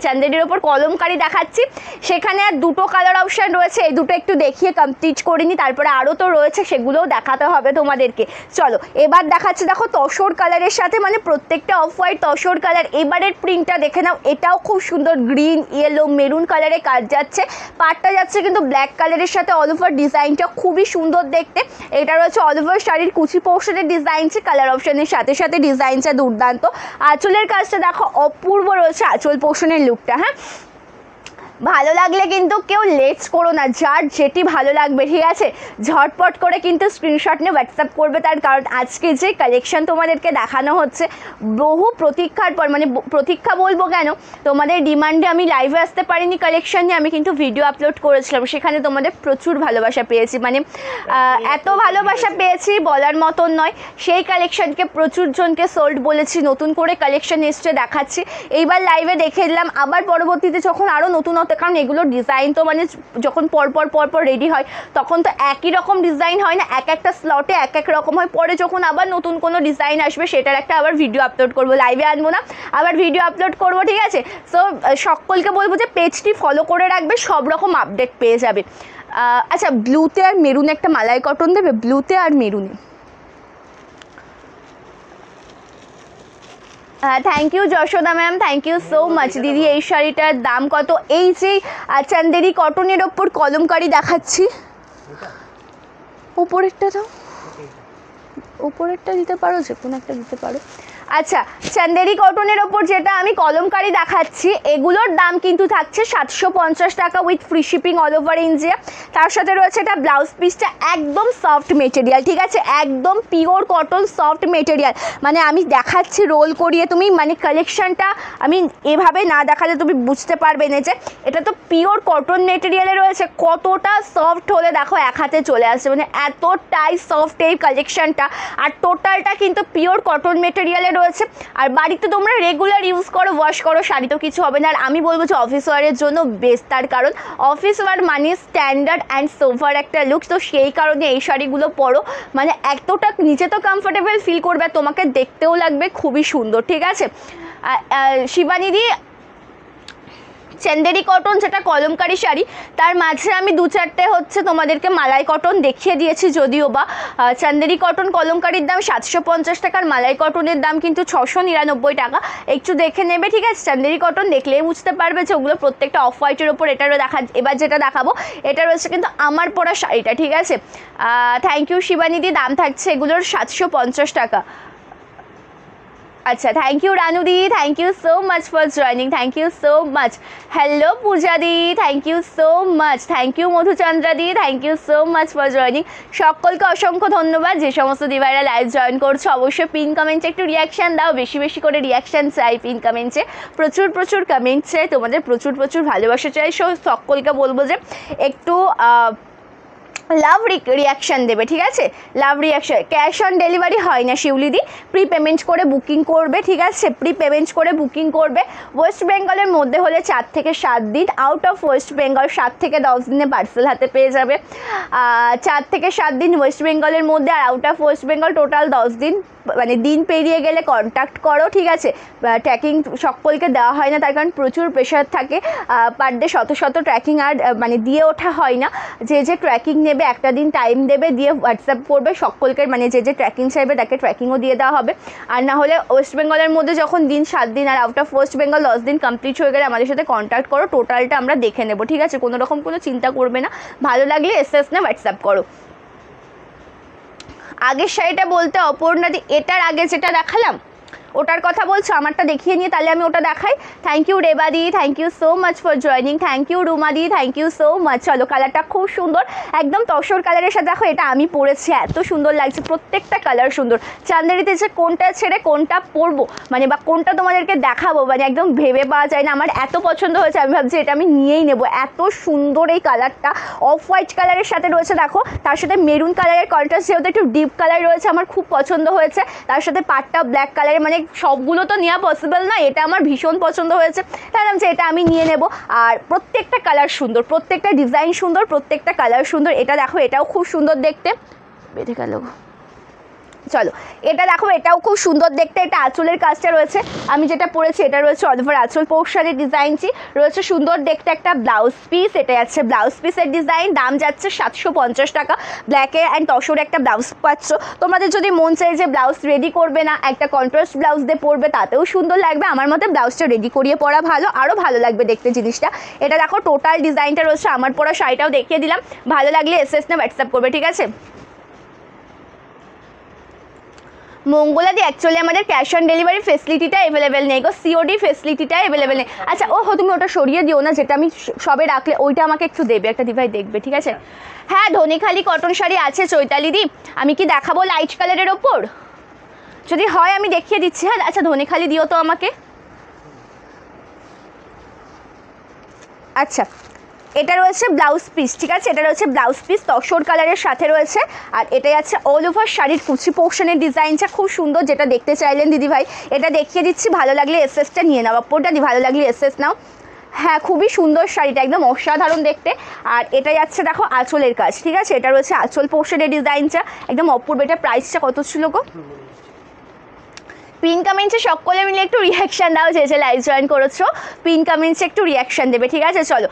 Speaker 1: চান্দেরির ওপর কলমকারি দেখাচ্ছি সেখানে আর দুটো কালার অপশান রয়েছে, এই দুটো একটু দেখিয়ে কমপ্লিট করিনি, তারপরে আরও তো রয়েছে, সেগুলোও দেখাতে হবে তোমাদেরকে। চলো এবার দেখাচ্ছি, দেখো তসর কালারের সাথে, মানে প্রত্যেকটা অফ হোয়াইট তসর কালার। এবারের প্রিন্টটা দেখে নাও, এটাও খুব সুন্দর গ্রিন ইয়েলো মেরুন কালারে কাজ যাচ্ছে, পাটটা যাচ্ছে কিন্তু ব্ল্যাক কালারের সাথে, অল ওভার ডিজাইনটা খুবই সুন্দর দেখতে। এটা রয়েছে অল ওভার শাড়ির কুচি পোর্শনের ডিজাইনছে, কালার অপশনের সাথে সাথে ডিজাইনটা দুর্দান্ত। আঁচলের কাজটা দেখো অপূর্ব রয়েছে আঁচল পোর্শনের লুকটা। হ্যাঁ, ভালো লাগলে কিন্তু কেউ লেটস করো না, যার যেটি ভালো লাগবে ঠিক আছে ঝটপট করে কিন্তু স্ক্রিনশট নিয়ে হোয়াটসঅ্যাপ করবে। তার কারণ আজকে যে কালেকশন তোমাদেরকে দেখানো হচ্ছে বহু প্রতীক্ষার পর, মানে প্রতীক্ষা বলবো কেন, তোমাদের ডিমান্ডে আমি লাইভে আসতে পারিনি কালেকশন নিয়ে, আমি কিন্তু ভিডিও আপলোড করেছিলাম, সেখানে তোমাদের প্রচুর ভালোবাসা পেয়েছি, মানে এত ভালোবাসা পেয়েছি বলার মতন নয়। সেই কালেকশনকে প্রচুর জনকে সোল্ড বলেছি, নতুন করে কালেকশন এসছে দেখাচ্ছি, এইবার লাইভে দেখে দিলাম, আবার পরবর্তীতে যখন আরও নতুন, কারণ এগুলো ডিজাইন তো মানে যখন পরপর রেডি হয় তখন তো একই রকম ডিজাইন হয় না, এক একটা স্লটে এক এক রকম হয়, পরে যখন আবার নতুন কোনো ডিজাইন আসবে সেটার একটা আবার ভিডিও আপলোড করবো, লাইভে আনবো না, আবার ভিডিও আপলোড করবো ঠিক আছে। সো সকলকে বলবো যে পেজটি ফলো করে রাখবে, সব রকম আপডেট পেয়ে যাবে। আচ্ছা, ব্লুতে আর মেরুনে একটা মালাই কটন দেবে, ব্লুতে আর মেরুনে। Thank you Yashoda ma'am, thank you so much. দিদি এই শাড়িটার দাম কত? এই যে চান্দেরি কটনের ওপর কলমকারি দেখাচ্ছি, উপরেরটা দাও, উপরেরটা দিতে পারো, যে কোনো একটা দিতে পারো। আচ্ছা, চান্দেরি কটনের ওপর যেটা আমি কলমকারি দেখাচ্ছি এগুলোর দাম কিন্তু থাকছে 750 টাকা with free shipping all over India. তার সাথে রয়েছে এটা ব্লাউজ পিসটা একদম সফট মেটেরিয়াল, ঠিক আছে, একদম পিওর কটন সফট মেটেরিয়াল, মানে আমি দেখাচ্ছি রোল করিয়ে, তুমি মানে কালেকশানটা আমি এভাবে না দেখালে তুমি বুঝতে পারবে না যে এটা তো পিওর কটন মেটেরিয়ালে রয়েছে, কতটা সফট হলে দেখো এক হাতে চলে আসছে, মানে এতটাই সফট এই কালেকশানটা, আর টোটালটা কিন্তু পিওর কটন মেটেরিয়ালে রয়েছে। আর বাড়িতে তোমরা রেগুলার ইউজ করো, ওয়াশ করো, শাড়ি তো কিছু হবে না। আর আমি বলবো যে অফিস ওয়ারের জন্য বেস্ট, তার কারণ অফিস ওয়ার মানে স্ট্যান্ডার্ড অ্যান্ড সোভার একটা লুক, তো সেই কারণে এই শাড়িগুলো পরো, মানে এতটা নিজে তো কমফোর্টেবল ফিল করবে, তোমাকে দেখতেও লাগবে খুবই সুন্দর, ঠিক আছে। শিবানীদি চান্দেরি কটন যেটা কলমকারি শাড়ি, তার মাঝে আমি দু চারটে হচ্ছে তোমাদেরকে মালাই কটন দেখিয়ে দিয়েছি, যদিও বা চান্দেরি কটন কলমকারির দাম 750 টাকার, মালাই কটনের দাম কিন্তু 699 টাকা, একটু দেখে নেবে ঠিক আছে। চান্দেরি কটন দেখলেই বুঝতে পারবে যে ওগুলো প্রত্যেকটা অফ হোয়াইটের ওপর। এটারও এবার যেটা দেখাবো এটা রয়েছে কিন্তু আমার পরা শাড়িটা, ঠিক আছে। থ্যাংক ইউ শিবানীদি, দাম থাকছে এগুলোর 750 টাকা। আচ্ছা, থ্যাংক ইউ রানুদি, thank you so much for joining, thank you so much. Hello পূজাদি, thank you so much, thank you মধুচন্দ্রাদি, thank you so much for joining. সকলকে অসংখ্য ধন্যবাদ, যে সমস্ত দিভাইরা লাইভ জয়েন করছো অবশ্যই পিন কমেন্টে একটু রিয়াকশান দাও, বেশি বেশি করে রিয়াকশান চাই পিন কমেন্টে, প্রচুর কমেন্ট চাই, তোমাদের প্রচুর ভালোবাসা চাই। সকলকে বলবো যে একটু লাভ রিয়াকশান দেবে, ঠিক আছে, লাভ রিয়াকশান। ক্যাশ অন ডেলিভারি হয় না শিউলিদি, প্রি পেমেন্ট করে বুকিং করবে, ঠিক আছে, প্রি পেমেন্ট করে বুকিং করবে। ওয়েস্ট বেঙ্গলের মধ্যে হলে 4 থেকে 7 দিন, আউট অফ ওয়েস্ট বেঙ্গল 7 থেকে 10 দিনে পার্সেল হাতে পেয়ে যাবে। 4 থেকে 7 দিন ওয়েস্ট বেঙ্গলের মধ্যে, আর out of West Bengal total 10 দিন, মানে দিন পেরিয়ে গেলে কন্ট্যাক্ট করো, ঠিক আছে। ট্র্যাকিং সকলকে দেওয়া হয় না, তার কারণ প্রচুর প্রেশার থাকে, পার ডে শত ট্র্যাকিং আর মানে দিয়ে ওঠা হয় না। যে ট্র্যাকিং নেবে একটা দিন টাইম দেবে, দিয়ে হোয়াটসঅ্যাপ করবে সকলকে, মানে যে ট্র্যাকিং চাইবে তাকে ট্র্যাকিংও দিয়ে দেওয়া হবে। আর না হলে ওয়েস্ট বেঙ্গলের মধ্যে যখন দিন 7 দিন, আর আউট অফ ওয়েস্ট বেঙ্গল 10 দিন কমপ্লিট হয়ে গেলে আমাদের সাথে কন্ট্যাক্ট করো, টোটালটা আমরা দেখে নেবো, ঠিক আছে, কোনো রকম কোনো চিন্তা করবে না। ভালো লাগলে এসএস না হোয়াটসঅ্যাপ করো। আগের শাড়িটা বলতে অপর্ণাদি, এটার আগে যেটা দেখালাম ওটার কথা বলছো, আমারটা দেখিয়ে নিয়ে তাহলে আমি ওটা দেখাই। থ্যাংক ইউ রেবাদি, thank you so much for joining, thank you রুমাদি, থ্যাংক ইউ সো মাচ। চলো, কালারটা খুব সুন্দর, একদম তসর কালারের সাথে দেখো এটা আমি পরেছি, এত সুন্দর লাগছে, প্রত্যেকটা কালার সুন্দর। চান্দেরিতে যে কোনটা ছেড়ে কোনটা পরবো, মানে বা কোনটা তোমাদেরকে দেখাবো, মানে একদম ভেবে পাওয়া যায় না। আমার এত পছন্দ হয়েছে, আমি ভাবছি এটা আমি নিয়েই নেবো, এত সুন্দর এই কালারটা। অফ হোয়াইট কালারের সাথে রয়েছে দেখো, তার সাথে মেরুন কালারের কন্ট্রাস্ট, যেহেতু একটু ডিপ কালার রয়েছে, আমার খুব পছন্দ হয়েছে। তার সাথে পাটটা ব্ল্যাক কালারের, মানে সবগুলো তো নেওয়া পসিবল না, এটা আমার ভীষণ পছন্দ হয়েছে, তাই যে এটা আমি নিয়ে নেব। আর প্রত্যেকটা কালার সুন্দর, প্রত্যেকটা ডিজাইন সুন্দর, প্রত্যেকটা কালার সুন্দর। এটা দেখো, এটাও খুব সুন্দর দেখতে, বেঁধে গেল। চলো এটা দেখো, এটাও খুব সুন্দর দেখতে, এটা আঁচলের কাজটা রয়েছে, আমি যেটা পরেছি এটা রয়েছে অল ওভার আঁচল পোর্শনের ডিজাইনটি রয়েছে, সুন্দর দেখতে একটা ব্লাউজ পিস, এটা যাচ্ছে ব্লাউজ পিসের ডিজাইন, দাম যাচ্ছে 750 টাকা। ব্ল্যাকে অ্যান্ড তসরে একটা ব্লাউজ পাচ্ছ, তোমাদের যদি মন চাই যে ব্লাউজ রেডি করবে না, একটা কন্ট্রাস্ট ব্লাউজ দিয়ে পরবে, তাতেও সুন্দর লাগবে। আমার মতে ব্লাউজটা রেডি করিয়ে পরা ভালো, আরও ভালো লাগবে দেখতে জিনিসটা। এটা দেখো টোটাল ডিজাইনটা রয়েছে, আমার পরা শাড়িটাও দেখিয়ে দিলাম, ভালো লাগলে এসএস না হোয়াটসঅ্যাপ করবে, ঠিক আছে। মঙ্গলাদি অ্যাকচুয়ালি আমাদের ক্যাশ অন ডেলিভারি ফেসিলিটিটা অ্যাভেলেবেল নেই গো, সিওডি ফেসিলিটিটা অ্যাভেলেবেল নেই। আচ্ছা ও তুমি ওটা সরিয়ে দিও না, যেটা আমি সবে রাখলে ওইটা আমাকে একটু দেবে, একটা দিভাই দেখবে, ঠিক আছে। হ্যাঁ ধনেখালি কটন শাড়ি আছে চৈতালিদি, আমি কি দেখাবো লাইট কালারের ওপর? যদি হয় আমি দেখিয়ে দিচ্ছি। হ্যাঁ আচ্ছা ধনেখালি দিও তো আমাকে। আচ্ছা এটা রয়েছে ব্লাউজ পিস, ঠিক আছে, এটা রয়েছে ব্লাউজ পিস তসর কালারের সাথে রয়েছে, আর এটাই আছে অল ওভার শাড়ির কুচি পোর্শনের ডিজাইনটা খুব সুন্দর, যেটা দেখতে চাইলেন দিদিভাই এটা দেখিয়ে দিচ্ছি, ভালো লাগলে এসএসটা নিয়ে নাও, অপরটা ভালো লাগলে এসএস নাও। হ্যাঁ খুবই সুন্দর শাড়িটা, একদম অসাধারণ দেখতে। আর এটা যাচ্ছে দেখো আঁচলের কাজ, ঠিক আছে, এটা রয়েছে আঁচল পোর্শনের ডিজাইনটা একদম অপূর্ব। এটা প্রাইসটা কত ছিল গো? পিন কমেন্টসে সকলে মিলে একটু রিয়াকশান দাও, যে লাইভ জয়েন করেছো পিন কমেন্টসে একটু রিয়াকশান দেবে, ঠিক আছে। চলো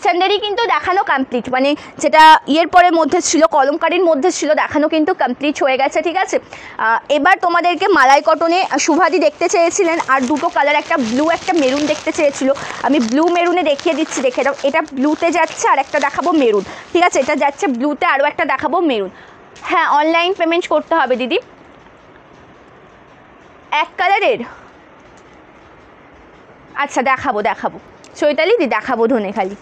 Speaker 1: চান্দেরি কিন্তু দেখানো কমপ্লিট, মানে যেটা ইয়ের পরের মধ্যে ছিল কলমকারির মধ্যে ছিল দেখানো কিন্তু কমপ্লিট হয়ে গেছে, ঠিক আছে। এবার তোমাদেরকে মালাই কটনে শুভাদি দেখতে চেয়েছিলেন, আর দুটো কালার, একটা ব্লু একটা মেরুন দেখতে চেয়েছিল, আমি ব্লু মেরুনে দেখিয়ে দিচ্ছি, দেখে দাও। এটা ব্লুতে যাচ্ছে আর একটা দেখাবো মেরুন, ঠিক আছে, এটা যাচ্ছে ব্লুতে, আরও একটা দেখাবো মেরুন। হ্যাঁ অনলাইন পেমেন্ট করতে হবে দিদি। এক কালারের আচ্ছা দেখাবো চৈতালি দি দেখাবো ধনেখালি।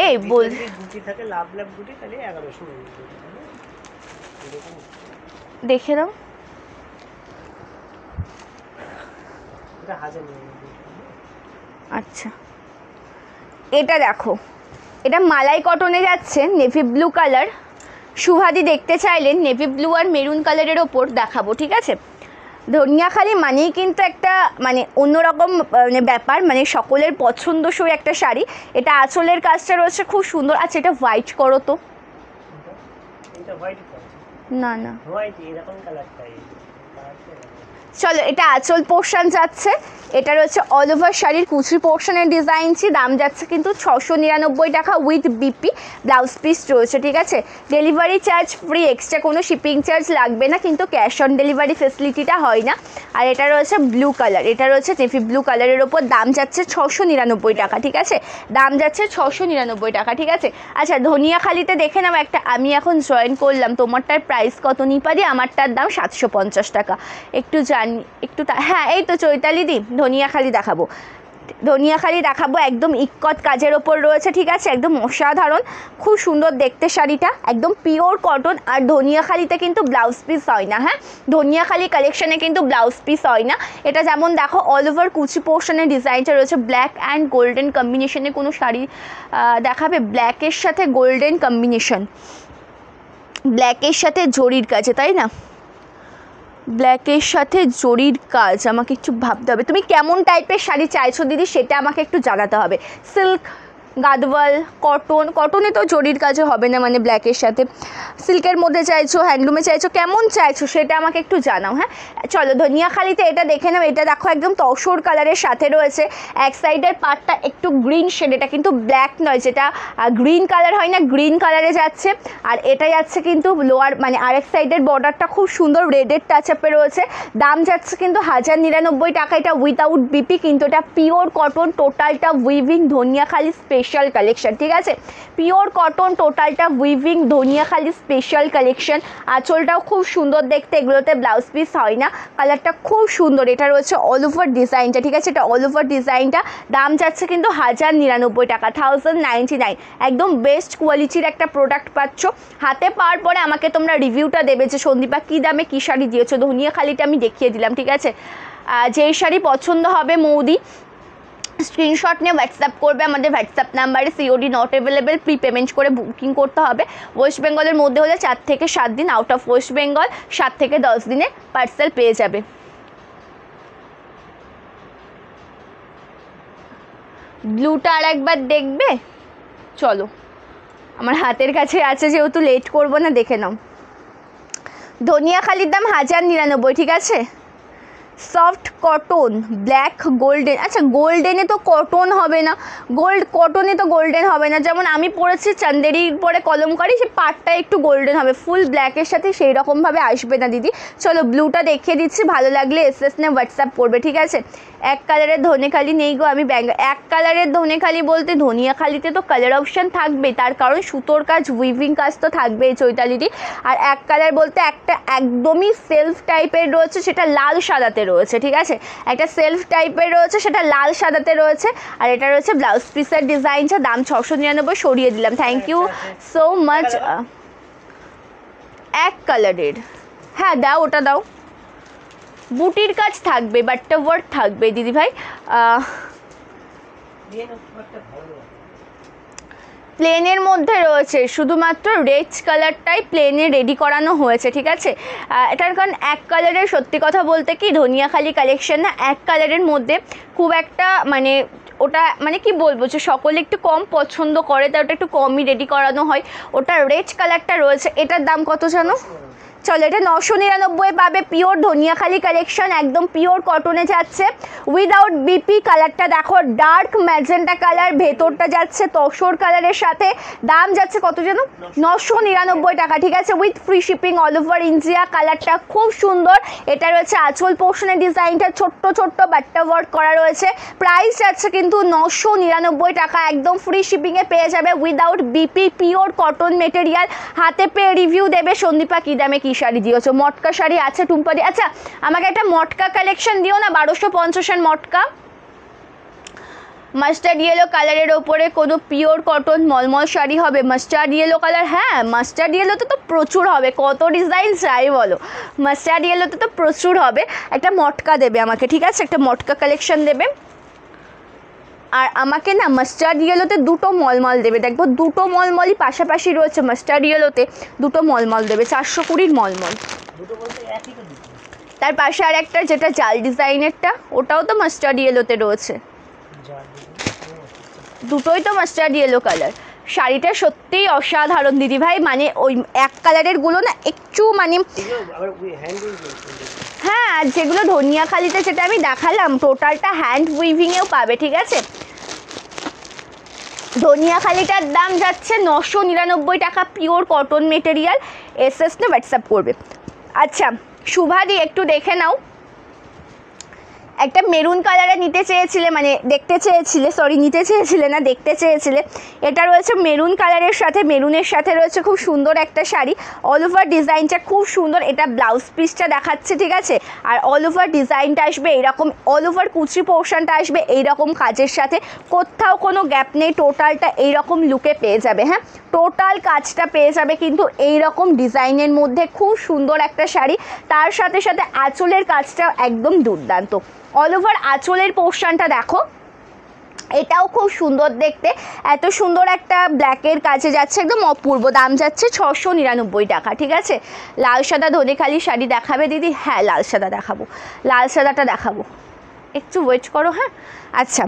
Speaker 1: এই বল দেখে দাও, আচ্ছা এটা দেখো, এটা মালাই কটনে যাচ্ছে নেভি ব্লু কালার, শুভাদি দেখতে চাইলেন নেভি ব্লু আর মেরুন কালারের ওপর দেখাবো, ঠিক আছে। ধনিয়াখালি মানেই কিন্তু একটা মানে অন্যরকম মানে ব্যাপার, মানে সকলের পছন্দসই একটা শাড়ি। এটা আঁচলের কাজটা রয়েছে খুব সুন্দর। আচ্ছা এটা হোয়াইট করো তো, না না চলো এটা আঁচল পোর্শন যাচ্ছে, এটা রয়েছে অল ওভার শাড়ির কুচি পোর্শনের ডিজাইনটি, দাম যাচ্ছে কিন্তু 699 টাকা উইথ বিপি, ব্লাউজ পিস রয়েছে, ঠিক আছে। ডেলিভারি চার্জ ফ্রি, এক্সট্রা কোনো শিপিং চার্জ লাগবে না, কিন্তু ক্যাশ অন ডেলিভারি ফেসিলিটিটা হয় না। আর এটা রয়েছে ব্লু কালার, এটা রয়েছে নেভি ব্লু কালারের ওপর, দাম যাচ্ছে 699 টাকা, ঠিক আছে, দাম যাচ্ছে 699 টাকা, ঠিক আছে। আচ্ছা ধনিয়াখালিতে দেখে নাও একটা, আমি এখন জয়েন করলাম, তোমারটার প্রাইস কত নিপারি? আমারটার দাম 750 টাকা, একটু জানি একটু হ্যাঁ এই তো চৈতালি দি ধনিয়াখালি দেখাবো, ধনিয়াখালি দেখাবো, একদম ইক্কত কাজের ওপর রয়েছে, ঠিক আছে, একদম অসাধারণ, খুব সুন্দর দেখতে শাড়িটা, একদম পিওর কটন। আর ধনিয়াখালিতে কিন্তু ব্লাউজ পিস হয় না, হ্যাঁ ধনিয়াখালি কালেকশানে কিন্তু ব্লাউজ পিস হয় না। এটা যেমন দেখো অল ওভার কুচি পোর্শনের ডিজাইনটা রয়েছে, ব্ল্যাক অ্যান্ড গোল্ডেন কম্বিনেশনে কোনো শাড়ি দেখাবে, ব্ল্যাকের সাথে গোল্ডেন কম্বিনেশন, ব্ল্যাকের সাথে জরির কাজে, তাই না, ব্ল্যাকের সাথে জরির কাজ, আমাকে একটু ভাবতে হবে তুমি কেমন টাইপের শাড়ি চাইছো দিদি, সেটা আমাকে একটু জানাতে হবে। সিল্ক, গাদওয়াল, কটন, কটনে তো জরির কাজে হবে না, মানে ব্ল্যাকের সাথে, সিল্কের মধ্যে চাইছো, হ্যান্ডলুমে চাইছো, কেমন চাইছো সেটা আমাকে একটু জানাও। হ্যাঁ চলো ধনিয়াখালিতে এটা দেখে নাও, এটা দেখো একদম তসর কালারের সাথে রয়েছে, এক সাইডের পার্টটা একটু গ্রিন শেড, এটা কিন্তু ব্ল্যাক নয়, যেটা গ্রিন কালার হয় না, গ্রিন কালারে যাচ্ছে। আর এটা যাচ্ছে কিন্তু লোয়ার মানে আরেক সাইডের বর্ডারটা খুব সুন্দর রেডের টাচ আপে রয়েছে, দাম যাচ্ছে কিন্তু 1099 টাকা, এটা উইথাউট বিপি, কিন্তু এটা পিওর কটন, টোটালটা উইভিং ধনিয়াখালি স্পেশাল কালেকশন, ঠিক আছে, পিওর কটন টোটালটা উইভিং ধনিয়াখালি স্পেশাল কালেকশন। আঁচলটাও খুব সুন্দর দেখতে, এগুলোতে ব্লাউজ পিস হয় না, কালারটা খুব সুন্দর। এটা রয়েছে অল ওভার ডিজাইনটা, ঠিক আছে, এটা অল ওভার ডিজাইনটা, দাম যাচ্ছে কিন্তু 1099 টাকা, 1099, একদম বেস্ট কোয়ালিটির একটা প্রোডাক্ট পাচ্ছ। হাতে পাওয়ার পরে আমাকে তোমরা রিভিউটা দেবে যে সন্দীপা কী দামে কী শাড়ি দিয়েছো। ধনিয়াখালিটা আমি দেখিয়ে দিলাম, ঠিক আছে, যেই শাড়ি পছন্দ হবে মৌদি স্ক্রিনশট নিয়ে হোয়াটসঅ্যাপ করবে, আমাদের হোয়াটসঅ্যাপ নাম্বারে, COD not available, pre payment করে বুকিং করতে হবে। ওয়েস্ট বেঙ্গলের মধ্যে হলে 4 থেকে 7 দিন, আউট অফ ওয়েস্ট বেঙ্গল 7 থেকে 10 দিনে পার্সেল পেয়ে যাবে। ব্লুটা আর একবার দেখবে, চলো আমার হাতের কাছে আছে যেহেতু লেট করবো না, দেখে নাও। ধনিয়াখালির দাম 1099, ঠিক আছে। সফট কটন ব্ল্যাক গোল্ডেন, আচ্ছা গোল্ডেনে তো কটন হবে না, কটনে তো গোল্ডেন হবে না। যেমন আমি পরেছি চান্দেরির পরে কলমকারি, সে পাটটা একটু গোল্ডেন হবে, ফুল ব্ল্যাকের সাথে সেই রকমভাবে আসবে না দিদি। চলো ব্লুটা দেখিয়ে দিচ্ছি, ভালো লাগলে এসএস নে হোয়াটসঅ্যাপ করবে, ঠিক আছে। এক কালারের ধনেখালি নেই গো, আমি এক কালারের ধনেখালি বলতে ধনিয়াখালিতে তো কালার অপশান থাকবে, তার কারণ সুতোর কাজ উইভিং কাজ তো থাকবে এই চৈতালিটি। আর এক কালার বলতে একটা একদমই সেলফ টাইপের রয়েছে, সেটা লাল সাদাতে রয়েছে, ঠিক আছে। একটা সেলফ টাইপের রয়েছে, সেটা লাল সাদাতে রয়েছে। আর এটা রয়েছে ব্লাউজ পিসের ডিজাইনটা, দাম 699, সরিয়ে দিলাম। Thank you so much. এক কালারের, হ্যাঁ দাও, ওটা দাও। বুটির কাজ থাকবে, বাট্টা ওয়ার্ক থাকবে দিদি ভাই। প্লেনের মধ্যে রয়েছে, শুধুমাত্র রেড কালারটাই প্লেনে রেডি করানো হয়েছে, ঠিক আছে। এটার কারণ এক কালারের, সত্যি কথা বলতে কি ধনিয়াখালি কালেকশন না, এক কালারের মধ্যে খুব একটা মানে ওটা মানে কি বলবো, যে সকলে একটু কম পছন্দ করে, তাই ওটা একটু কমই রেডি করানো হয়। ওটা রেড কালারটা রয়েছে, এটার দাম কত জানো? চলো এটা 999 পাবে, পিওর ধনিয়াখালি কালেকশন, একদম পিওর কটনে যাচ্ছে উইদাউট বিপি। কালারটা দেখো ডার্ক ম্যাজেন্টা কালার, ভেতরটা যাচ্ছে তসর কালারের সাথে, দাম যাচ্ছে কত যেন 999 টাকা, ঠিক আছে, with free shipping all over India. কালারটা খুব সুন্দর। এটা রয়েছে আঁচল পোর্শনের ডিজাইনটা, ছোট্ট ছোট্ট বাট্টা ওয়ার্ক করা রয়েছে। প্রাইস যাচ্ছে কিন্তু 999 টাকা, একদম ফ্রি শিপিংয়ে পেয়ে যাবে without BP, pure cotton material. হাতে পেয়ে রিভিউ দেবে সন্দীপা কী দামে কী শাড়ি দিয়েছো। মটকা শাড়ি আছে টুম্পাদি, আচ্ছা আমাকে একটা মটকা কালেকশন দিও না, 1250 মটকা। মাস্টার্ড ইয়েলো কালারের ওপরে কোনো পিওর কটন মলমল শাড়ি হবে, মাস্টার্ড ইয়েলো কালার, হ্যাঁ মাস্টার্ড ইয়েলোতে তো প্রচুর হবে, কত ডিজাইন চাই বলো, মাস্টার্ড ইয়েলোতে তো প্রচুর হবে। একটা মটকা দেবে আমাকে, ঠিক আছে, একটা মটকা কালেকশন দেবে। আর আমাকে না মাস্টার্ড ইয়েলোতে দুটো মলমল দেবে, দেখবো দুটো মলমলই পাশাপাশি রয়েছে, মাস্টার্ড ইয়েলোতে দুটো মলমল দেবে, 420 মলমল। তার পাশে আর একটা যেটা জাল ডিজাইনেরটা, ওটাও তো মাস্টার্ড ইয়েলোতে রয়েছে, দুটোই তো মাস্টার্ড ইয়েলো কালার। শাড়িটা সত্যিই অসাধারণ দিদি ভাই, মানে ওই এক কালারের গুলো না একটু মানে, হ্যাঁ আর যেগুলো ধনিয়াখালিতে যেটা আমি দেখালাম টোটালটা হ্যান্ড উইভিংয়েও পাবে, ঠিক আছে। ধনিয়াখালিটার দাম যাচ্ছে 999 টাকা, পিওর কটন মেটেরিয়াল। এসএস নে হোয়াটসঅ্যাপ করবে। আচ্ছা শুভাদি একটু দেখে নাও, একটা মেরুন কালারে নিতে চেয়েছিলে, মানে দেখতে চেয়েছিলে, সরি নিতে চেয়েছিলে না দেখতে চেয়েছিলে। এটা রয়েছে মেরুন কালারের সাথে, মেরুনের সাথে রয়েছে খুব সুন্দর একটা শাড়ি, অল ওভার ডিজাইনটা খুব সুন্দর। এটা ব্লাউজ পিসটা দেখাচ্ছে, ঠিক আছে, আর অল ওভার ডিজাইনটা আসবে এইরকম, অল ওভার কুচি পোর্শনটা আসবে এইরকম কাজের সাথে, কোথাও কোনো গ্যাপ নেই, টোটালটা এইরকম লুকে পেয়ে যাবে। হ্যাঁ টোটাল কাজটা পেয়ে যাবে কিন্তু এইরকম ডিজাইনের মধ্যে, খুব সুন্দর একটা শাড়ি। তার সাথে সাথে আঁচলের কাজটা একদম দুর্দান্ত, অল ওভার আঁচলের পোর্শনটা দেখো, এটাও খুব সুন্দর দেখতে, এত সুন্দর একটা ব্ল্যাকের কাছে যাচ্ছে, একদম অপূর্ব। দাম যাচ্ছে 699 টাকা, ঠিক আছে। লাল সাদা ধনেখালি শাড়ি দেখাবে দিদি? হ্যাঁ লাল সাদা দেখাবো, লাল সাদাটা দেখাবো, একটু ওয়েট করো। হ্যাঁ আচ্ছা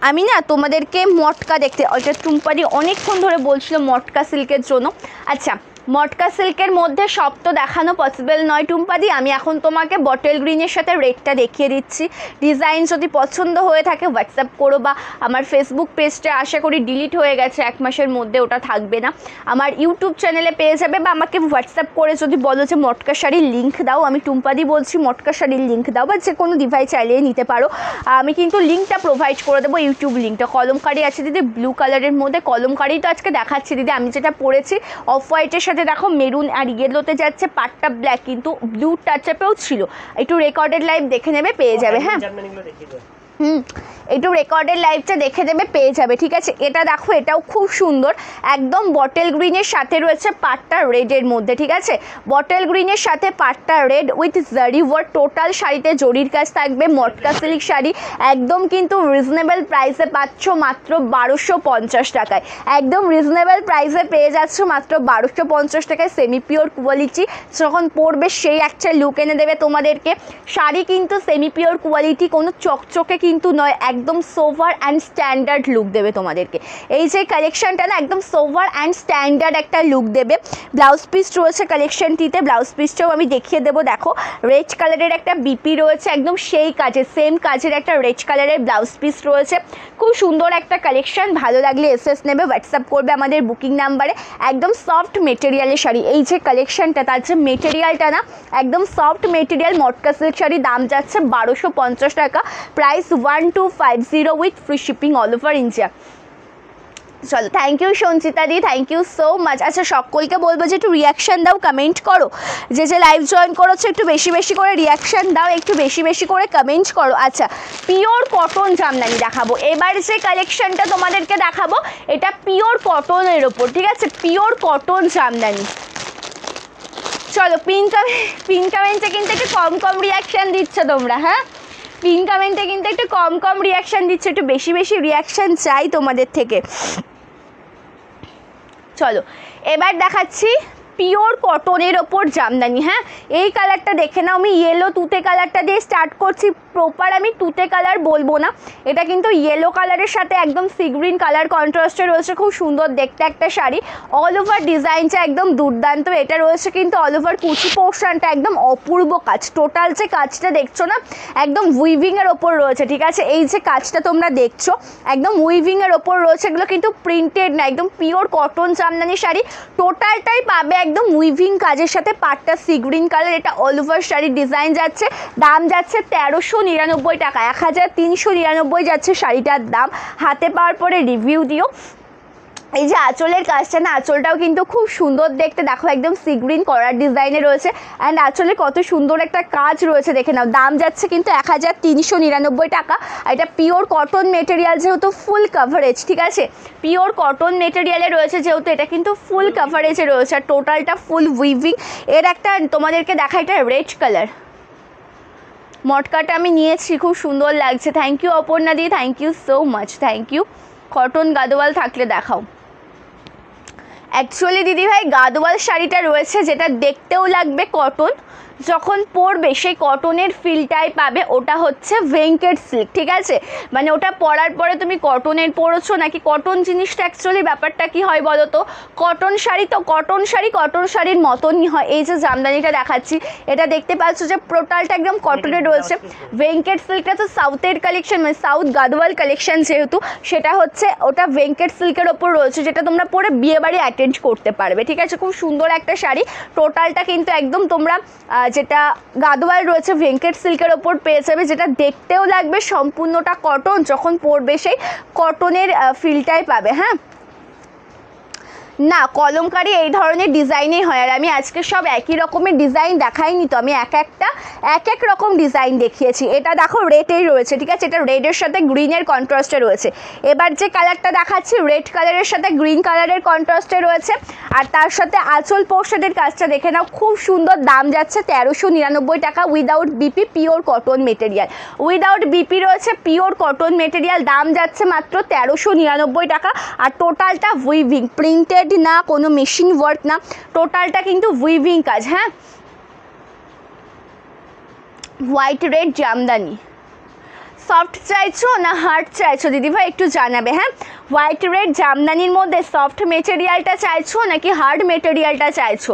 Speaker 1: আমি না তোমাদেরকে মটকা দেখতে, ওইটা টুম্পাদি অনেকক্ষণ ধরে বলছিল মটকা সিল্কের জন্য। আচ্ছা মটকা সিল্কের মধ্যে সব তো দেখানো পসিবল নয় টুম্পাদি, আমি এখন তোমাকে বটল গ্রিনের সাথে রেডটা দেখিয়ে দিচ্ছি। ডিজাইন যদি পছন্দ হয়ে থাকে হোয়াটসঅ্যাপ করো, বা আমার ফেসবুক পেজটা আশা করি ডিলিট হয়ে গেছে 1 মাসের মধ্যে, ওটা থাকবে না, আমার ইউটিউব চ্যানেলে পেয়ে যাবে, বা আমাকে হোয়াটসঅ্যাপ করে যদি বলো যে মটকা শাড়ির লিঙ্ক দাও, আমি টুম্পাদি বলছি মটকা শাড়ির লিঙ্ক দাও, বা যে কোনো ডিভাইস চাইলেই নিতে পারো, আমি কিন্তু লিঙ্কটা প্রোভাইড করে দেবো, ইউটিউব লিঙ্কটা। কলমকারি আছে দিদি ব্লু কালারের মধ্যে, কলমকারি তো আজকে দেখাচ্ছি দিদি, আমি যেটা পরেছি অফ হোয়াইটের সাথে দেখো মেরুন আর ইয়েলোতে যাচ্ছে, পাটটা ব্ল্যাক কিন্তু ব্লু টাচআপেও ছিল, একটু রেকর্ডেড লাইভ দেখে নেবে পেয়ে যাবে। হ্যাঁ একটু রেকর্ডেড লাইভটা দেখে দেবে পেয়ে যাবে, ঠিক আছে। এটা দেখো এটাও খুব সুন্দর, একদম বটল গ্রিনের সাথে রয়েছে পাটটা রেডের মধ্যে, ঠিক আছে, বটল গ্রিনের সাথে পাটটা রেড উইথ জারি ওয়ার্ক, টোটাল শাড়িতে জরির কাজ থাকবে, মটকা সিল্ক শাড়ি, একদম কিন্তু রিজনেবল প্রাইসে পাচ্ছ মাত্র 1250 টাকায়, একদম রিজনেবল প্রাইসে পেয়ে যাচ্ছ মাত্র 1250 টাকায়, সেমি পিওর কোয়ালিটি, যখন পরবে সেই একটা লুক এনে দেবে তোমাদেরকে। শাড়ি কিন্তু সেমি পিওর কোয়ালিটি, কোনো চকচকে কিন্তু নয়, একদম সোভার অ্যান্ড স্ট্যান্ডার্ড লুক দেবে তোমাদেরকে। এই যে কালেকশনটা না একদম সোভার অ্যান্ড স্ট্যান্ডার্ড একটা লুক দেবে। ব্লাউজ পিস রয়েছে কালেকশনটিতে, ব্লাউজ পিসটাও আমি দেখিয়ে দেবো। দেখো রেড কালারের একটা বিপি রয়েছে, একদম সেই কাজের সেম কাজের একটা রেড কালারের ব্লাউজ পিস রয়েছে। খুব সুন্দর একটা কালেকশন, ভালো লাগলে এসএস নেবে, হোয়াটসঅ্যাপ করবে আমাদের বুকিং নাম্বারে। একদম সফট মেটেরিয়ালের শাড়ি, এই যে কালেকশনটা তার যে মেটেরিয়ালটা না একদম সফট মেটেরিয়াল মটকা সিল্ক শাড়ি, দাম যাচ্ছে 1250 টাকা, price 1250 with free shipping all over India. চলো থ্যাংক ইউ সঞ্চিতা দি, থ্যাংক ইউ সো মাচ। আচ্ছা সকলকে বলবো যে একটু রিয়াকশান দাও, কমেন্ট করো, যে লাইভ জয়েন করেছো একটু বেশি বেশি করে রিয়াকশান দাও, একটু বেশি বেশি করে কমেন্ট করো। আচ্ছা পিওর কটন জামদানি দেখাবো এবার, যে কালেকশনটা তোমাদেরকে দেখাবো এটা পিওর কটনের ওপর, ঠিক আছে, পিওর কটন জামদানি। চলো পিন কমেন্টে কিন্তু একটু কম রিয়াকশান দিচ্ছ তোমরা, হ্যাঁ পিন কমেন্টে কিন্তু একটু কম রিয়াকশান দিচ্ছ, একটু বেশি বেশি রিয়াকশান চাই তোমাদের থেকে। চলো এবার দেখাচ্ছি পিওর কটনের ওপর জামদানি। হ্যাঁ এই কালারটা দেখে নাও, আমি ইয়েলো তুতে কালারটা দিয়ে স্টার্ট করছি, প্রপার আমি তুতে কালার বলবো না, এটা কিন্তু ইয়েলো কালারের সাথে একদম সি গ্রিন কালার কন্ট্রাস্টে রয়েছে, খুব সুন্দর দেখতে একটা শাড়ি। অল ওভার ডিজাইনটা একদম দুর্দান্ত, এটা রয়েছে কিন্তু অল ওভার কুচি পোর্শনটা একদম অপূর্ব কাজ, টোটাল যে কাজটা দেখছো না একদম উইভিংয়ের ওপর রয়েছে, ঠিক আছে, এই যে কাজটা তোমরা দেখছো একদম উইভিংয়ের ওপর রয়েছে, এগুলো কিন্তু প্রিন্টেড না, একদম পিওর কটন জামদানি শাড়ি, টোটালটাই পাবে একদম উইভিং কাজের সাথে, পাটটা সি গ্রিন কালার, এটা অল ওভার শাড়ির ডিজাইন যাচ্ছে, দাম যাচ্ছে 1399 টাকা, 1399 যাচ্ছে শাড়িটার দাম। হাতে পাওয়ার পরে রিভিউ দিও। এই যে আঁচলের কাজটা না, আঁচলটাও কিন্তু খুব সুন্দর দেখতে, দেখো একদম সি গ্রিন করার ডিজাইনে রয়েছে, অ্যান্ড আঁচলে কত সুন্দর একটা কাজ রয়েছে দেখে নাও, দাম যাচ্ছে কিন্তু 1399 টাকা। আর এটা পিওর কটন মেটেরিয়াল, যেহেতু ফুল কাভারেজ, ঠিক আছে, পিওর কটন মেটেরিয়ালে রয়েছে যেহেতু এটা কিন্তু ফুল কাভারেজে রয়েছে, আর টোটালটা ফুল উইভিং। এর একটা তোমাদেরকে দেখা, এটা রেড কালার মটকাটা আমি নিয়েছি, খুব সুন্দর লাগছে। Thank you Aparna di, thank you so much, thank you. Cotton Gadwal থাকলে দেখাও। অ্যাকচুয়ালি দিদিভাই গাদোয়াল শাড়িটা রয়েছে যেটা দেখতেও লাগবে কটন, যখন পরবে সেই কটনের ফিলটাই পাবে, ওটা হচ্ছে ভেঙ্কেট সিল্ক, ঠিক আছে, মানে ওটা পরার পরে তুমি কটনের পরেছো নাকি, কটন জিনিসটা অ্যাকচুয়ালি ব্যাপারটা কি হয় বলো তো, কটন শাড়ি তো কটন শাড়ির মতনই হয়। এই যে জামদানিটা দেখাচ্ছি এটা দেখতে পাচ্ছ যে টোটালটা একদম কটনের রয়েছে, ভেঙ্কেট সিল্কটা তো সাউথের কালেকশন, মানে সাউথ গাদোয়াল কালেকশন যেহেতু, সেটা হচ্ছে ওটা ভেঙ্কেট সিল্কের ওপর রয়েছে, যেটা তোমরা পরে বিয়েবাড়ি অ্যাটেন্ড করতে পারবে, ঠিক আছে, খুব সুন্দর একটা শাড়ি। টোটালটা কিন্তু একদম তোমরা যেটা গাদোয়াল রয়েছে ভেঙ্কেট সিল্কের ওপর পেয়ে যাবে, যেটা দেখতেও লাগবে সম্পূর্ণটা কটন, যখন পরবে সেই কটনের ফিলটাই পাবে। হ্যাঁ না কলমকারি এই ধরনের ডিজাইনেই হয়, আর আমি আজকে সব একই রকমের ডিজাইন দেখাইনি তো, আমি এক এক রকম ডিজাইন দেখিয়েছি। এটা দেখো রেডেই রয়েছে, ঠিক আছে, এটা রেডের সাথে গ্রিনের কন্ট্রাস্টে রয়েছে। এবার যে কালারটা দেখাচ্ছি রেড কালারের সাথে গ্রিন কালারের কন্ট্রাস্টে রয়েছে, আর তার সাথে আঁচল পোর্শনের কাজটা দেখে নাও, খুব সুন্দর, দাম যাচ্ছে 1399 টাকা, without BP pure cotton material, without BP রয়েছে পিওর কটন মেটেরিয়াল, দাম যাচ্ছে মাত্র 1399 টাকা। আর টোটালটা উইভিং, প্রিন্টেড না, কোনো মেশিন ওয়ার্ক না, টোটালটা কিন্তু উইভিং কাজ। হ্যাঁ হোয়াইট রেড জামদানি, সফট চাইছো না হার্ড চাইছো দিদিভাই একটু জানাবে। হ্যাঁ হোয়াইট রেড জামদানির মধ্যে সফট মেটেরিয়ালটা চাইছো নাকি হার্ড মেটেরিয়ালটা চাইছো?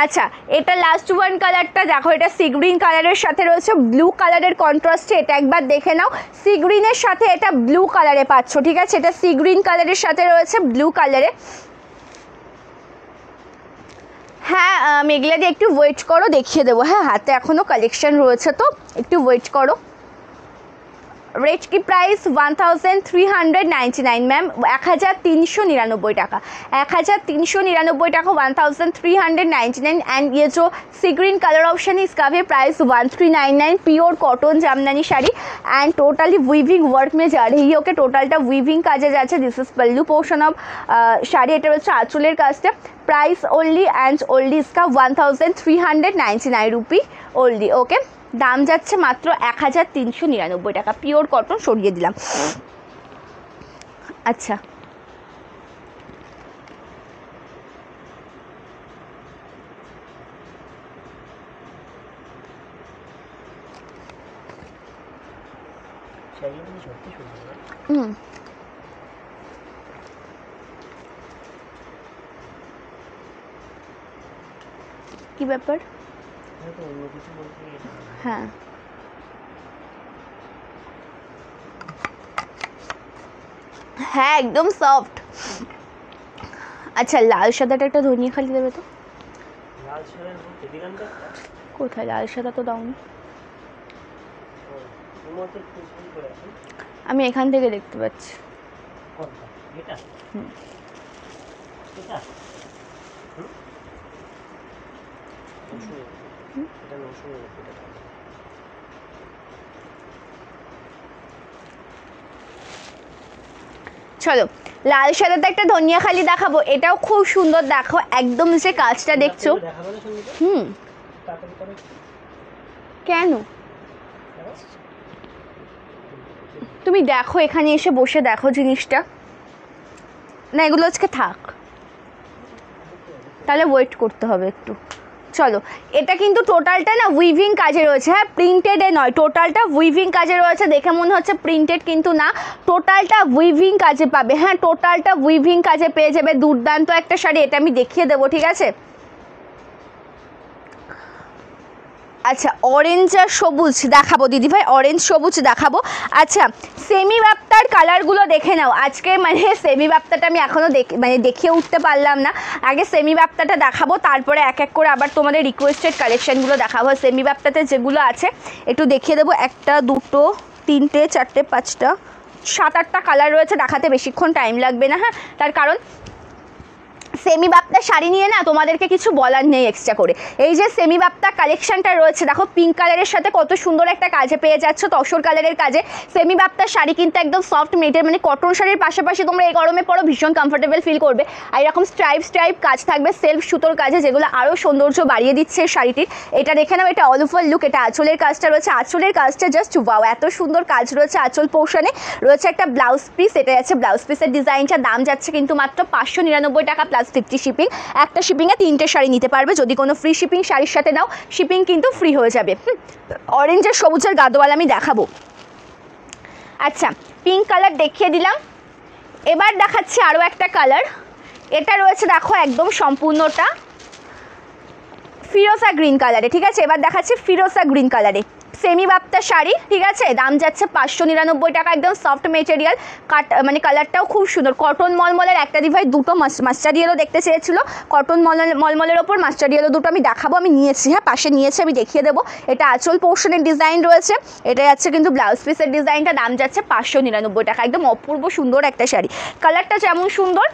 Speaker 1: আচ্ছা এটা লাস্ট ওয়ান কালারটা দেখো, এটা সি গ্রিন কালারের সাথে রয়েছে ব্লু কালারের কন্ট্রাস্টে, এটা একবার দেখে নাও, সি গ্রিনের সাথে এটা ব্লু কালারে পাচ্ছ, ঠিক আছে, এটা সি গ্রিন কালারের সাথে রয়েছে ব্লু কালারে। হ্যাঁ মেঘলাদি একটু ওয়েট করো, দেখিয়ে দেবো, হ্যাঁ হাতে এখনও কালেকশন রয়েছে তো একটু ওয়েট করো। রেট কি প্রাইস 1399 ম্যাম, 1399 টাকা, 1399 টাকা, 1399। एंड ये जो सी ग्रीन कलर ऑप्शन है इसका भी price 1399, pure cotton jamdani sari and totally weaving work में जा रही है। ओके टोटालटा वीविंग काजे जाচ্ছে, this is pallu portion of sari, এটা হচ্ছে আঁচলের কাজটা, प्राइस ओनली एंड ओनली इसका 1399 रुपी ओनली। ओके দাম যাচ্ছে মাত্র 1399 টাকা, পিওর কটন, সরিয়ে দিলাম। আচ্ছা কি ব্যাপার? হ্যাঁ হ্যাঁ একদম সফট। আচ্ছা লাল সাদাটা একটা ধনিয়া খালি দেবে তো। কোথায় লাল সাদা তো দাওনি, আমি এখান থেকে দেখতে পাচ্ছি। চলো লাল সাদাতে একটা ধনিয়া খালি দেখাবো, এটাও খুব সুন্দর। দেখো একদম যে কাজটা দেখছো। কেন তুমি দেখো, এখানে এসে বসে দেখো জিনিসটা। না এগুলো আজকে থাক, তাহলে ওয়েট করতে হবে একটু। চলো এটা কিন্তু টোটালটা না উইভিং কাজে রয়েছে, হ্যাঁ প্রিন্টেডে নয়, টোটালটা উইভিং কাজে রয়েছে। দেখে মনে হচ্ছে প্রিন্টেড, কিন্তু না, টোটালটা উইভিং কাজে পাবে। হ্যাঁ টোটালটা উইভিং কাজে পেয়ে যাবে। দুর্দান্ত একটা শাড়ি, এটা আমি দেখিয়ে দেবো, ঠিক আছে। আচ্ছা অরেঞ্জ আর সবুজ দেখাবো দিদিভাই, অরেঞ্জ সবুজ দেখাবো। আচ্ছা সেমি বাপ্তার কালারগুলো দেখে নাও। আজকে মানে সেমি বাপ্তাটা আমি এখনও দেখিয়ে উঠতে পারলাম না। আগে সেমি বাপ্তাটা দেখাবো, তারপরে এক এক করে আবার তোমাদের রিকোয়েস্টেড কালেকশানগুলো দেখাবো। সেমি বাপ্তাতে যেগুলো আছে একটু দেখিয়ে দেবো। একটা দুটো তিনটে চারটে পাঁচটা 7-8টা কালার রয়েছে, দেখাতে বেশিক্ষণ টাইম লাগবে না। হ্যাঁ তার কারণ সেমি বাপ্তা শাড়ি নিয়ে না তোমাদেরকে কিছু বলার নেই এক্সট্রা করে। এই যে সেমি বাপ্তা কালেকশনটা রয়েছে দেখো, পিঙ্ক কালারের সাথে কত সুন্দর একটা কাজে পেয়ে যাচ্ছ, তসর কালারের কাজে। সেমি বাপ্তার শাড়ি কিন্তু একদম সফট মেটের, মানে কটন শাড়ির পাশাপাশি তোমরা এই গরমে পরো ভীষণ কমফোর্টেবল ফিল করবে। আর এরকম স্ট্রাইপ কাজ থাকবে সেলফ সুতোর কাজে, যেগুলো আরও সৌন্দর্য বাড়িয়ে দিচ্ছে শাড়িটির। এটা দেখে নাও, এটা অল ওভার লুক। এটা আঁচলের কাজটা রয়েছে, আঁচলের কাজটা জাস্ট ওয়াও, এত সুন্দর কাজ রয়েছে আঁচল পোর্শনে। রয়েছে একটা ব্লাউজ পিস, এটা আছে ব্লাউজ পিসের ডিজাইনটা। দাম যাচ্ছে কিন্তু মাত্র 599 টাকা প্লাস 50 শিপিং। একটা শিপিংয়ে 3টে শাড়ি নিতে পারবে। যদি কোনো ফ্রি শিপিং শাড়ির সাথে নাও, শিপিং কিন্তু ফ্রি হয়ে যাবে। অরেঞ্জের সবুজের গাদোয়াল আমি দেখাবো। আচ্ছা পিঙ্ক কালার দেখিয়ে দিলাম, এবার দেখাচ্ছি আরও একটা কালার। এটা রয়েছে দেখো একদম সম্পূর্ণটা ফিরোজা গ্রিন কালারে, ঠিক আছে। এবার দেখাচ্ছি ফিরোজা গ্রিন কালারে সেমি বাপ্তা শাড়ি, ঠিক আছে। দাম যাচ্ছে 599 টাকা, একদম সফট মেটেরিয়াল, মানে কালারটাও খুব সুন্দর। কটন মলমলের একটা দিভাই দুটো মাস্টার্ড ইয়েলো দেখতে চেয়েছিল, কটন মলমলের ওপর মাস্টার্ড ইয়েলো দুটো আমি দেখাবো, আমি নিয়েছি। হ্যাঁ পাশে নিয়েছি, আমি দেখিয়ে দেবো। এটা আঁচল পোর্শনের ডিজাইন রয়েছে, এটা যাচ্ছে কিন্তু ব্লাউজ পিসের ডিজাইনটা। দাম যাচ্ছে 599 টাকা, একদম অপূর্ব সুন্দর একটা শাড়ি। কালারটা যেমন সুন্দর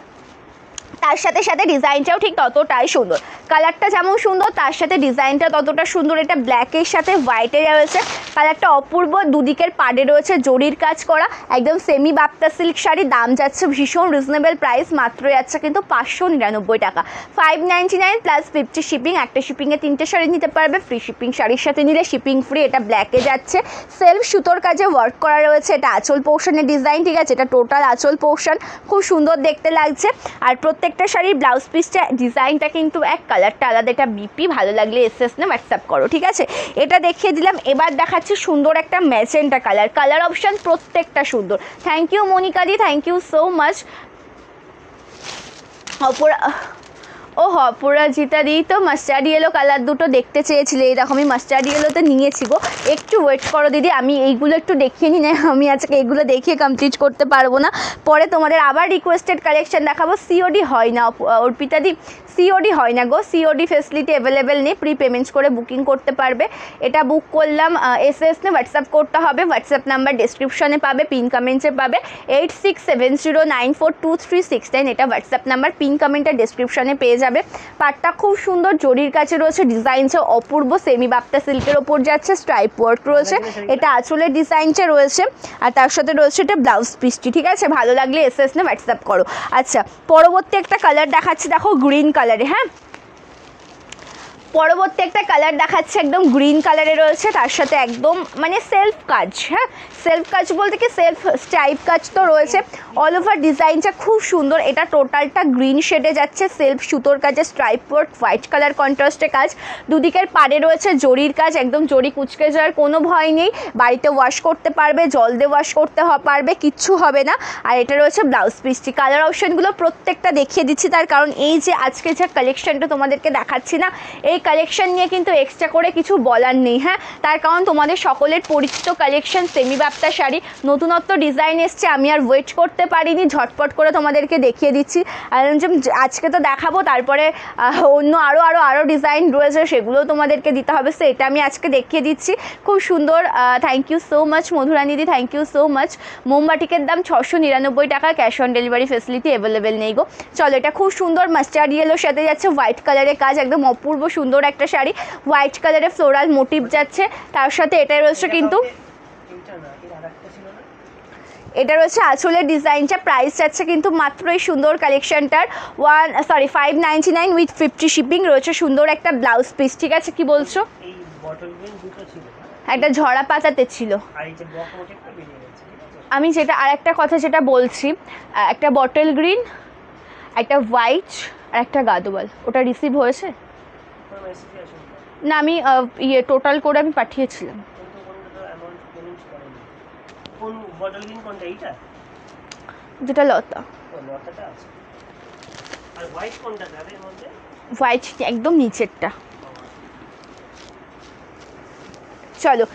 Speaker 1: তার সাথে সাথে ডিজাইনটাও ঠিক ততটাই সুন্দর। কালারটা যেমন সুন্দর তার সাথে ডিজাইনটা ততটা সুন্দর। এটা ব্ল্যাকের সাথে হোয়াইটে রয়েছে, কালারটা অপূর্ব। দুদিকের পাড়ে রয়েছে জরির কাজ করা, একদম সেমি বাপ্তা সিল্ক শাড়ি। দাম যাচ্ছে ভীষণ রিজনেবল প্রাইস, মাত্র যাচ্ছে কিন্তু 599 টাকা, 599 প্লাস 50 শিপিং। একটা শিপিংয়ে 3টে শাড়ি নিতে পারবে, ফ্রি শিপিং শাড়ির সাথে নিলে শিপিং ফ্রি। এটা ব্ল্যাকে যাচ্ছে, সেলফ সুতোর কাজে ওয়ার্ক করা রয়েছে। এটা আঁচল পোর্শনের ডিজাইন, ঠিক আছে। এটা টোটাল আঁচল পোর্শন, খুব সুন্দর দেখতে লাগছে। আর প্রত্যেকটা শাড়ির ব্লাউজ পিসটা ডিজাইনটা কিন্তু এক, কালারটা আলাদা। এটা বিপি, ভালো লাগলে এসএস না হোয়াটসঅ্যাপ করো, ঠিক আছে। এটা দেখিয়ে দিলাম। এবার দেখাচ্ছি সুন্দর একটা ম্যাজেন্টা কালার। কালার অপশান প্রত্যেকটা সুন্দর। থ্যাংক ইউ মনিকা দি, thank you so much. Aparajita দি তো মাস্টার্ড ইয়েলো কালার দুটো দেখতে চেয়েছিলে, এইরকমই মাস্টার্ড ইয়েলোতে নিয়েছি গো। একটু ওয়েট করো দিদি, আমি এইগুলো একটু দেখিয়ে নিই, না আমি আজকে এইগুলো দেখিয়ে কমপ্লিট করতে পারবো না। পরে তোমাদের আবার রিকোয়েস্টেড কালেকশন দেখাবো। সিওডি হয় না অর্পিতা দি, সিওডি হয় না গো, সিওডি ফেসিলিটি অ্যাভেলেবেল নেই। প্রি পেমেন্টস করে বুকিং করতে পারবে। এটা বুক করলাম, এসএস নে হোয়াটসঅ্যাপ করতে হবে। হোয়াটসঅ্যাপ নাম্বার ডিসক্রিপশনে পাবে, পিন কমেন্টসে পাবে 8670942369। এটা হোয়াটসঅ্যাপ নাম্বার, পিন কমেন্টের ডিসক্রিপশনে পেয়ে যাবে। পাটটা খুব সুন্দর জরির কাছে রয়েছে, ডিজাইনটা অপূর্ব। সেমি বাপ্তা সিল্কের ওপর যাচ্ছে, স্ট্রাইপ ওয়ার্ক রয়েছে। এটা আঁচলের ডিজাইনটা রয়েছে, আর তার সাথে রয়েছে এটা ব্লাউজ পিসটি, ঠিক আছে। ভালো লাগলে এসএস নে হোয়াটসঅ্যাপ করো। আচ্ছা পরবর্তী একটা কালার দেখাচ্ছি, দেখো গ্রিন কালারে। হ্যাঁ পরবর্তী একটা কালার দেখাচ্ছে, একদম গ্রিন কালারে রয়েছে, তার সাথে একদম মানে সেলফ কাজ। হ্যাঁ, সেলফ কাজ বলতে কি সেলফ স্টাইপ কাজ তো রয়েছে, অল ওভার ডিজাইনটা খুব সুন্দর। এটা টোটালটা গ্রিন শেডে যাচ্ছে, সেলফ সুতোর কাজে স্ট্রাইপ ওয়ার্ক, হোয়াইট কালার কন্ট্রাস্টে কাজ, দুদিকের পাড়ে রয়েছে জরির কাজ, একদম জরি কুচকে যাওয়ার কোনো ভয় নেই, বাড়িতে ওয়াশ করতে পারবে, জল দিয়ে ওয়াশ করতে পারবে, কিচ্ছু হবে না। আর এটা রয়েছে ব্লাউজ পিসটি। কালার অপশানগুলো প্রত্যেকটা দেখিয়ে দিচ্ছি, তার কারণ এই যে আজকে যে কালেকশানটা তোমাদেরকে দেখাচ্ছি না, এই কালেকশান নিয়ে কিন্তু এক্সট্রা করে কিছু বলার নেই। হ্যাঁ, তার কারণ তোমাদের সকলের পরিচিত কালেকশান সেমি বাপ্তা শাড়ি, নতুনত্ব ডিজাইন এসছে, আমি আর ওয়েট করতে পারিনি, ঝটপট করে তোমাদেরকে দেখিয়ে দিচ্ছি। আর আজকে তো দেখাবো, তারপরে অন্য আরও ডিজাইন রয়েছে, সেগুলোও তোমাদেরকে দিতে হবে, সো এটা আমি আজকে দেখিয়ে দিচ্ছি। খুব সুন্দর, থ্যাংক ইউ সো মাচ মধুরানিদি, থ্যাংক ইউ সো মাচ। মোমবাটিকের দাম 699 টাকা, cash on delivery facility available নেই গো। চলো, এটা খুব সুন্দর মাস্টার্ড ইয়েলোর সাথে যাচ্ছে হোয়াইট কালারের কাজ, একদম অপূর্ব সুন্দর একটা শাড়ি, হোয়াইট কালারের ফ্লোরাল মোটিভ যাচ্ছে, তার সাথে এটা রয়েছে কিন্তু এটা রয়েছে আঁচলের ডিজাইনটা, প্রাইস যাচ্ছে কিন্তু মাত্র এই সুন্দর কালেকশনটার 599 উইথ 50 শিপিং। রয়েছে সুন্দর একটা ব্লাউজ পিস, ঠিক আছে? কি বলছো? একটা ঝরা পাতাতে ছিল। আমি যেটা আর একটা কথা যেটা বলছি, একটা বটল গ্রিন, একটা হোয়াইট আর একটা গাদোয়াল, ওটা রিসিভ হয়েছে না? আমি টোটাল করে আমি পাঠিয়েছিলাম। যেটা লতা, হোয়াইট একদম নিচেরটা। চলো,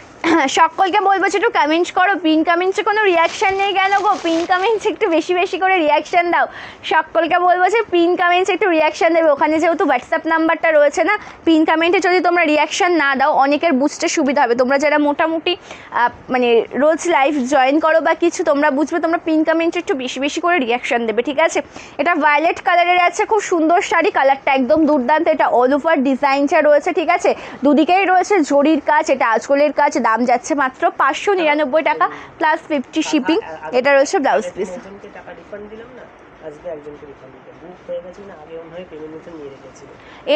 Speaker 1: সকলকে বলবো একটু কমেন্টস করো। পিন কমেন্টসে কোনো রিয়াকশান নেই কেন গো? পিন কমেন্টস একটু বেশি বেশি করে রিয়াকশান দাও। সকলকে বলবো যে পিন কমেন্টসে একটু রিয়াকশান দেবে, ওখানে যেহেতু হোয়াটসঅ্যাপ নাম্বারটা রয়েছে না, পিন কমেন্টে যদি তোমরা রিয়াকশান না দাও, অনেকের বুঝতে সুবিধা হবে। তোমরা যারা মোটামুটি মানে রোজ লাইভ জয়েন করো বা কিছু, তোমরা বুঝবে, তোমরা পিন কমেন্টে একটু বেশি বেশি করে রিয়াকশান দেবে, ঠিক আছে? এটা ভায়োলেট কালারের আছে, খুব সুন্দর শাড়ি, কালারটা একদম দুর্দান্ত। এটা অল ওভার ডিজাইনটা রয়েছে, ঠিক আছে? দুদিকেই রয়েছে জরির কাজ, এটা আঁচলের কাজ, দাম যাচ্ছে মাত্র 599 টাকা প্লাস 50 শিপিং। এটা রয়েছে ব্লাউজ পিস।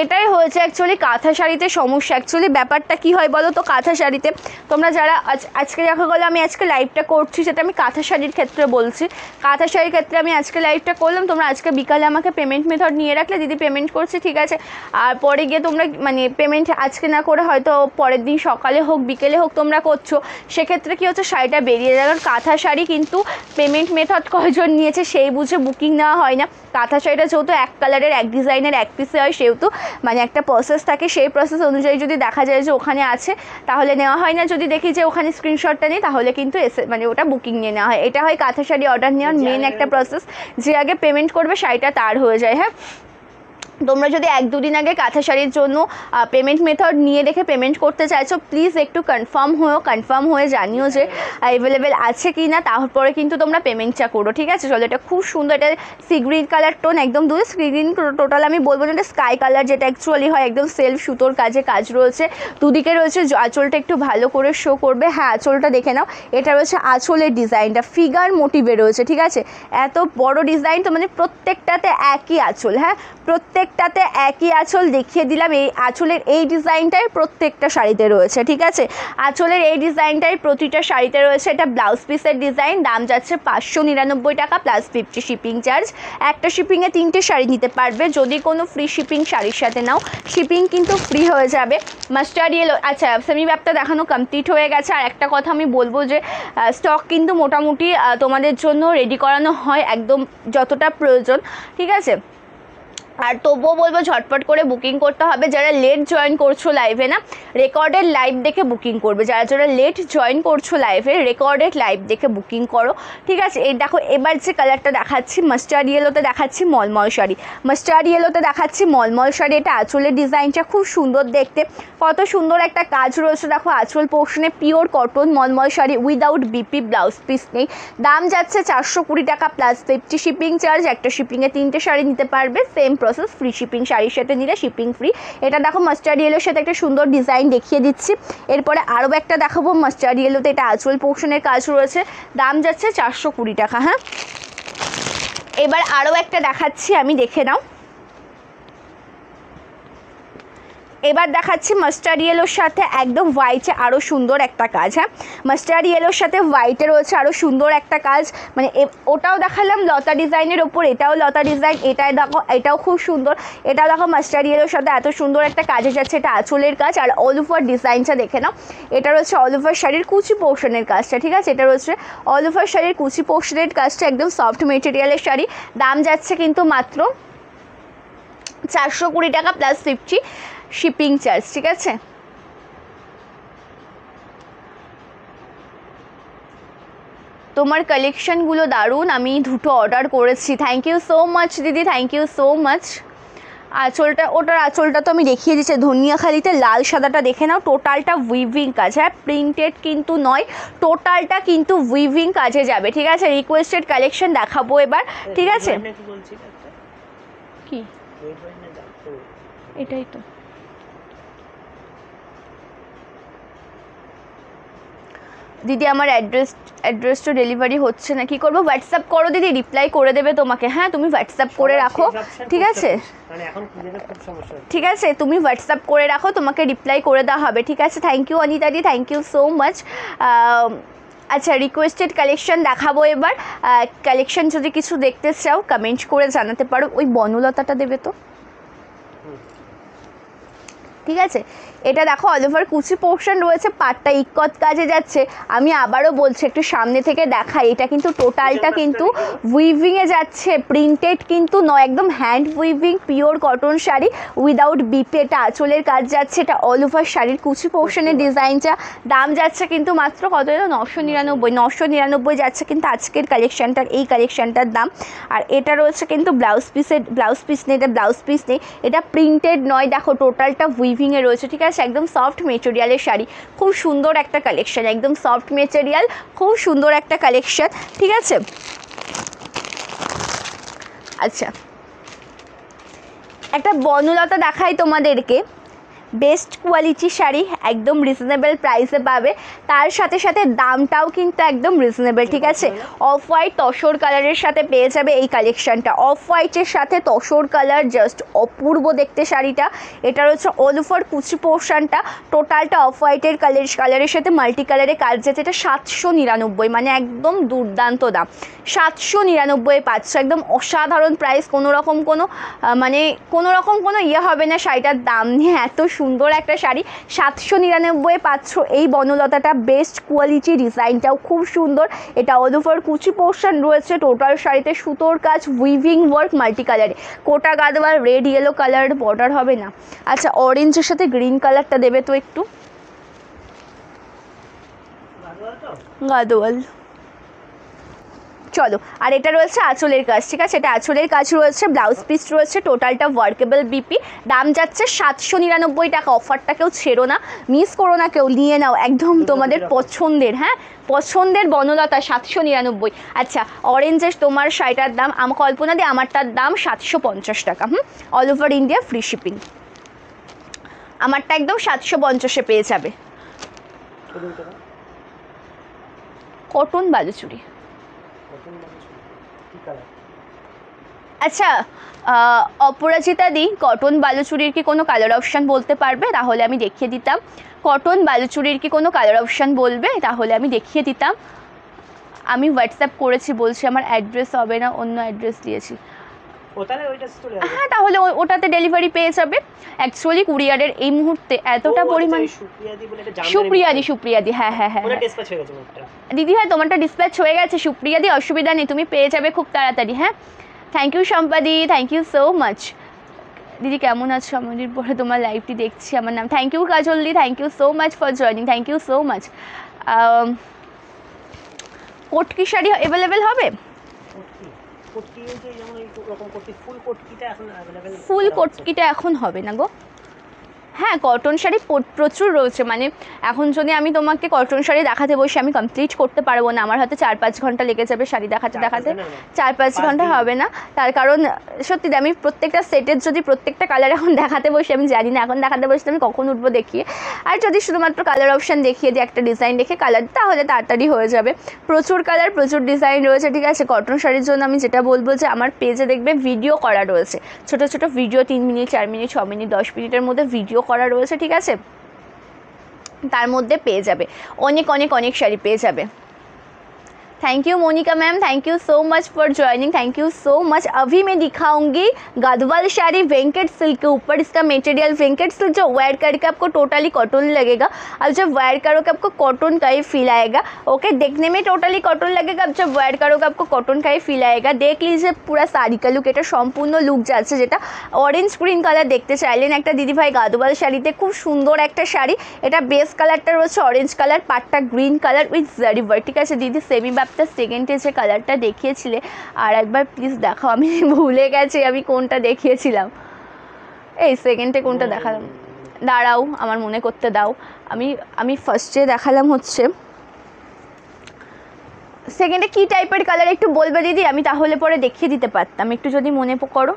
Speaker 1: এটাই হয়েছে অ্যাকচুয়ালি কাঁথা শাড়িতে সমস্যা। অ্যাকচুয়ালি ব্যাপারটা কি হয় বলো তো, কাঁথা শাড়িতে তোমরা যারা আজকে দেখা গেলো, আমি আজকে লাইভটা করছি, সেটা আমি কাঁথা শাড়ির ক্ষেত্রে বলছি। কাঁথা শাড়ির ক্ষেত্রে আমি আজকে লাইভটা করলাম, তোমরা আজকে বিকালে আমাকে পেমেন্ট মেথড নিয়ে রাখলে, দিদি পেমেন্ট করছি, ঠিক আছে? আর পরে গিয়ে তোমরা মানে পেমেন্ট আজকে না করে হয়তো পরের দিন সকালে হোক বিকেলে হোক তোমরা করছো, সেক্ষেত্রে কী হচ্ছে, শাড়িটা বেরিয়ে যায়। কারণ কাঁথা শাড়ি কিন্তু পেমেন্ট মেথড কয়জন নিয়েছে সেই বুঝে বুকিং নেওয়া হয় না। কাঁথা শাড়িটা যেহেতু এক কালারের, এক ডিজাইনের, এক পিসে হয়, সেহেতু মানে একটা প্রসেস থাকে, সেই প্রসেস অনুযায়ী যদি দেখা যায় যে ওখানে আছে তাহলে নেওয়া হয় না, যদি দেখি যে ওখানে স্ক্রিনশটটা নেই তাহলে কিন্তু মানে ওটা বুকিং নিয়ে নেওয়া হয়। এটা হয় কাঁথা শাড়ি অর্ডার নেওয়ার মেন একটা প্রসেস, যে আগে পেমেন্ট করবে শাড়িটা তার হয়ে যায়। হ্যাঁ, তোমরা যদি 1-2 দিন আগে কাঁথা শাড়ির জন্য পেমেন্ট মেথড নিয়ে রেখে পেমেন্ট করতে চাইছো, প্লিজ একটু কনফার্ম হয়ে জানিও যে অ্যাভেলেবেল আছে কি না, তারপরে কিন্তু তোমরা পেমেন্টটা করো, ঠিক আছে? চলো, এটা খুব সুন্দর, এটা সি গ্রিন কালার টোন, একদম সি গ্রিন টোটাল আমি বলবো না, এটা স্কাই কালার, যেটা অ্যাকচুয়ালি হয় একদম সেলফ সুতোর কাজ রয়েছে, দুদিকে রয়েছে। আঁচলটা একটু ভালো করে শো করবে, হ্যাঁ আঁচলটা দেখে নাও। এটা রয়েছে আঁচলের ডিজাইনটা ফিগার মোটিভে রয়েছে, ঠিক আছে? এত বড় ডিজাইন তো, মানে প্রত্যেকটাতে একই আঁচল, হ্যাঁ প্রত্যেকটাতে একই আঁচল দেখিয়ে দিলাম। এই আঁচলের এই ডিজাইনটাই প্রত্যেকটা শাড়িতে রয়েছে, ঠিক আছে? আঁচলের এই ডিজাইনটাই প্রতিটা শাড়িতে রয়েছে। এটা ব্লাউজ পিসের ডিজাইন, দাম যাচ্ছে 599 টাকা প্লাস 50 শিপিং চার্জ। একটা শিপিংয়ে 3টে শাড়ি নিতে পারবে, যদি কোনো ফ্রি শিপিং শাড়ির সাথে নাও, শিপিং কিন্তু ফ্রি হয়ে যাবে। মাস্টার্ড ইয়েলো, আচ্ছা সেমি ব্যাপটা দেখানো কমপ্লিট হয়ে গেছে। আর একটা কথা আমি বলবো যে স্টক কিন্তু মোটামুটি তোমাদের জন্য রেডি করানো হয় একদম যতটা প্রয়োজন, ঠিক আছে? আর তবুও বলবো ঝটপট করে বুকিং করতে হবে। যারা লেট জয়েন করছো লাইভে না, রেকর্ডেড লাইভ দেখে বুকিং করবে। যারা লেট জয়েন করছো লাইভে, রেকর্ডেড লাইভ দেখে বুকিং করো, ঠিক আছে? এই দেখো, এবার যে কালারটা দেখাচ্ছি মাস্টার্ড ইয়েলোতে দেখাচ্ছি মলমল শাড়ি, মাস্টার্ড ইয়েলোতে দেখাচ্ছি মলমল শাড়ি। এটা আঁচলের ডিজাইনটা খুব সুন্দর দেখতে, কত সুন্দর একটা কাজ রয়েছে দেখো আঁচল পোর্শনে, পিওর কটন মলমল sari without BP, blouse piece নেই। দাম যাচ্ছে 420 টাকা প্লাস 50 শিপিং চার্জ। একটা শিপিংয়ে 3টে শাড়ি নিতে পারবে, সেম প্রসেস, ফ্রি শিপিং, শাড়ির সাথে নিলে শিপিং ফ্রি। এটা দেখো মাস্টার্ড ইয়েলোর সাথে একটা সুন্দর ডিজাইন দেখিয়ে দিচ্ছি। এরপরে আরও একটা দেখাবো মাস্টার্ড ইয়েলোতে, এটা আঁচল পোর্শনের কাজ রয়েছে, দাম যাচ্ছে 420 টাকা। হ্যাঁ, এবার আরও একটা দেখাচ্ছি আমি, দেখে নাও। এবার দেখাচ্ছি মাস্টার্ড ইয়েলোর সাথে একদম হোয়াইটে আরও সুন্দর একটা কাজ। হ্যাঁ, মাস্টার্ড ইয়েলোর সাথে হোয়াইটে রয়েছে আরও সুন্দর একটা কাজ, মানে ওটাও দেখালাম লতা ডিজাইনের ওপর, এটাও লতা ডিজাইন, এটাই দেখো এটাও খুব সুন্দর, এটা দেখো মাস্টার্ড ইয়েলোর সাথে এত সুন্দর একটা কাজে যাচ্ছে, এটা আঁচলের কাজ। আর অল ওভার ডিজাইনটা দেখে নাও, এটা রয়েছে অল ওভার শাড়ির কুচি পোর্শনের কাজটা, ঠিক আছে, এটা রয়েছে অল ওভার শাড়ির কুচি পোর্শনের কাজটা, একদম সফট মেটেরিয়ালের শাড়ি। দাম যাচ্ছে কিন্তু মাত্র 420 টাকা প্লাস 50 শিপিং চার্জ, ঠিক আছে। তোমার কালেকশনগুলো দারুণ, আমি দুটো অর্ডার করেছি। থ্যাংক ইউ সো মাচ দিদি, থ্যাংক ইউ সো মাচ। ওটার আঁচলটা তো আমি দেখিয়ে দিচ্ছি, ধনিয়াখালিতে লাল সাদাটা দেখে নাও, টোটালটা উইভিং কাজ। হ্যাঁ, প্রিন্টেড কিন্তু নয়, টোটালটা কিন্তু উইভিং কাজে যাবে, ঠিক আছে। রিকোয়েস্টেড কালেকশন দেখাবো এবার, ঠিক আছে। কি এটাই তো দিদি, আমার অ্যাড্রেস তো ডেলিভারি হচ্ছে না, কি করবো? হোয়াটসঅ্যাপ করো দিদি, রিপ্লাই করে দেবে তোমাকে। হ্যাঁ, তুমি হোয়াটসঅ্যাপ করে রাখো, ঠিক আছে, ঠিক আছে, তুমি হোয়াটসঅ্যাপ করে রাখো, তোমাকে রিপ্লাই করে দেওয়া হবে, ঠিক আছে। Thank you Anita di, thank you so much. আচ্ছা, রিকোয়েস্টেড কালেকশন দেখাবো এবার। কালেকশন যদি কিছু দেখতে চাও কমেন্ট করে জানাতে পারো। ওই বনলতাটা দেবে তো, ঠিক আছে। এটা দেখো অল ওভার কুচি পোর্শন রয়েছে, পাটটা ইক্কত কাজে যাচ্ছে। আমি আবারও বলছি, একটু সামনে থেকে দেখাই, এটা কিন্তু টোটালটা কিন্তু উইভিংয়ে যাচ্ছে, প্রিন্টেড কিন্তু নয়, একদম hand weaving pure cotton sari without BP. এটা আঁচলের কাজ যাচ্ছে, এটা অল ওভার শাড়ির কুচি পোর্শনের ডিজাইনটা। দাম যাচ্ছে কিন্তু মাত্র কত, 999 যাচ্ছে কিন্তু আজকের কালেকশানটার, এই কালেকশানটার দাম। আর এটা রয়েছে কিন্তু ব্লাউজ পিস নেই, এটা ব্লাউজ পিস নেই, এটা প্রিন্টেড নয়, দেখো টোটালটা উইভিংয়ে রয়েছে, ঠিক আছে। একদম সফট মেটেরিয়ালের শাড়ি, খুব সুন্দর একটা কালেকশন, একদম সফট মেটেরিয়াল, খুব সুন্দর একটা কালেকশন, ঠিক আছে। আচ্ছা, একটা বনলতা দেখাই তোমাদেরকে, বেস্ট কোয়ালিটি শাড়ি, একদম রিজনেবল প্রাইসে পাবে, তার সাথে সাথে দামটাও কিন্তু একদম রিজনেবল, ঠিক আছে। অফ হোয়াইট তসর কালারের সাথে পেয়ে যাবে এই কালেকশনটা, অফ হোয়াইটের সাথে তসর কালার, জাস্ট অপূর্ব দেখতে শাড়িটা। এটা হচ্ছে অল ওভার কুচি পোর্শনটা, টোটালটা অফ হোয়াইটের কালারের সাথে মাল্টি কালারে কাজ যাচ্ছে। এটা 799, মানে একদম দুর্দান্ত দাম, 799 পাচ্ছ, একদম অসাধারণ প্রাইস, কোনো রকম কোনো ইয়ে হবে না শাড়িটার দাম নিয়ে। এত সুন্দর একটা শাড়ি 799 পাচ্ছ এই বনলতাটা, বেস্ট কোয়ালিটি, ডিজাইনটাও খুব সুন্দর। এটা অল ওভার কুচি পোর্শন রয়েছে, টোটাল শাড়িতে সুতোর কাজ, উইভিং ওয়ার্ক, মাল্টি কালারে, Kota Gadwal, red yellow colour border হবে না। আচ্ছা, অরেঞ্জের সাথে গ্রিন কালারটা দেবে তো একটু, গাদোয়াল, চলো। আর এটা রয়েছে আঁচলের কাজ, ঠিক আছে, এটা আঁচলের কাজ রয়েছে, ব্লাউজ পিস রয়েছে, টোটালটা ওয়ার্কেবল বিপি। দাম যাচ্ছে 799 টাকা। অফারটা কেউ ছেড়ো না, মিস করো না, কেউ নিয়ে নাও, একদম তোমাদের পছন্দের, হ্যাঁ পছন্দের বনলতা, 799। আচ্ছা, অরেঞ্জের তোমার শাড়িটার দাম, কল্পনা দিয়ে আমারটার দাম 750 টাকা, all over India free shipping. আমারটা একদম 750-এ পেয়ে যাবে। কটন বালুচুরি। আচ্ছা, অপরাজিতা দি, কটন বালুচুরির কি কোনো কালার অপশান বলতে পারবে? তাহলে আমি দেখিয়ে দিতাম। কটন বালুচুরির কি কোনো কালার অপশান বলবে? তাহলে আমি দেখিয়ে দিতাম। আমি হোয়াটসঅ্যাপ করেছি, বলছি আমার অ্যাড্রেস হবে না, অন্য অ্যাড্রেস দিয়েছি। হ্যাঁ, তাহলে ওটাতে ডেলিভারি পেয়ে যাবে। অ্যাকচুয়ালি কুরিয়ারের এই মুহূর্তে এতটা পরিমাণ, সুপ্রিয়াদি, হ্যাঁ দিদি ভাই, তোমারটা ডিসপ্যাচ হয়ে গেছে সুপ্রিয়াদি, অসুবিধা নেই, তুমি পেয়ে যাবে খুব তাড়াতাড়ি। হ্যাঁ, থ্যাংক ইউ সম্পাদি, থ্যাংক ইউ সো মাচ। দিদি কেমন আছো? আমাদের পরে তোমার লাইভটি দেখছি, আমার নাম। থ্যাংক ইউ কাজল দি, thank you so much for joining, thank you so much. কোটকি শাড়ি অ্যাভেলেবেল হবে? ফুল কোটকিটা এখন হবে না গো। হ্যাঁ, কটন শাড়ি প্রচুর রয়েছে, মানে এখন যদি আমি তোমাকে কটন শাড়ি দেখাতে বসে আমি কমপ্লিট করতে পারবো না, আমার হাতে 4-5 ঘন্টা লেগে যাবে শাড়ি দেখাতে 4-5 ঘন্টা হবে না। তার কারণ সত্যি আমি প্রত্যেকটা সেটের যদি প্রত্যেকটা কালার এখন দেখাতে বসে, আমি জানি না এখন দেখাতে বসে আমি কখন উঠবো দেখিয়ে। আর যদি শুধুমাত্র কালার অপশান দেখিয়ে দিই, একটা ডিজাইন দেখে কালার, তাহলে তাড়াতাড়ি হয়ে যাবে। প্রচুর কালার, প্রচুর ডিজাইন রয়েছে, ঠিক আছে। কটন শাড়ির জন্য আমি যেটা বলবো যে আমার পেজে দেখবে ভিডিও করা রয়েছে, ছোটো ছোটো ভিডিও, 3 মিনিট, 4 মিনিট, 6 মিনিট, 10 মিনিটের মধ্যে ভিডিও করা রয়েছে, ঠিক আছে, তার মধ্যে পেয়ে যাবে, অনেক অনেক অনেক শাড়ি पेয়ে যাবে। Thank you Monika ma'am, thank you so much for joining, thank you so much. अभी मैं दिखाऊंगी गढ़वाल साड़ी वेंकट सिल्क के ऊपर। इसका मटेरियल वेंकट सिल्क जो वेयर करके आपको टोटली कॉटन लगेगा, अब जब वेयर करोगे आपको कॉटन का ही फील आएगा। ओके, देखने में टोटली कॉटन लगेगा, अब जब वेयर करोगे आपको कॉटन का ही फील आएगा। देख लीजिए पूरा शाड़ी का लुक, এটা সম্পূর্ণ লুক যাচ্ছে, যেটা অরেঞ্জ গ্রিন কালার দেখতে চাইলেন একটা দিদিভাই গাদোয়াল শাড়িতে, খুব সুন্দর একটা শাড়ি। এটা বেস কালারটা রয়েছে অরেঞ্জ কালার, পাটটা গ্রিন কালার উইথ জারি ওয়ার্ক, ঠিক আছে দিদি। সেমি ব্যাপটা সেকেন্ডে যে কালারটা দেখিয়েছিলে আর একবার প্লিজ দেখাও, আমি ভুলে গেছি আমি কোনটা দেখিয়েছিলাম, এই সেকেন্ডে কোনটা দেখালাম, দাঁড়াও আমার মনে করতে দাও। আমি ফার্স্টে দেখালাম হচ্ছে, সেকেন্ডে কি টাইপের কালার একটু বলবে দিদি, আমি তাহলে পরে দেখিয়ে দিতে পারতাম, একটু যদি মনে করো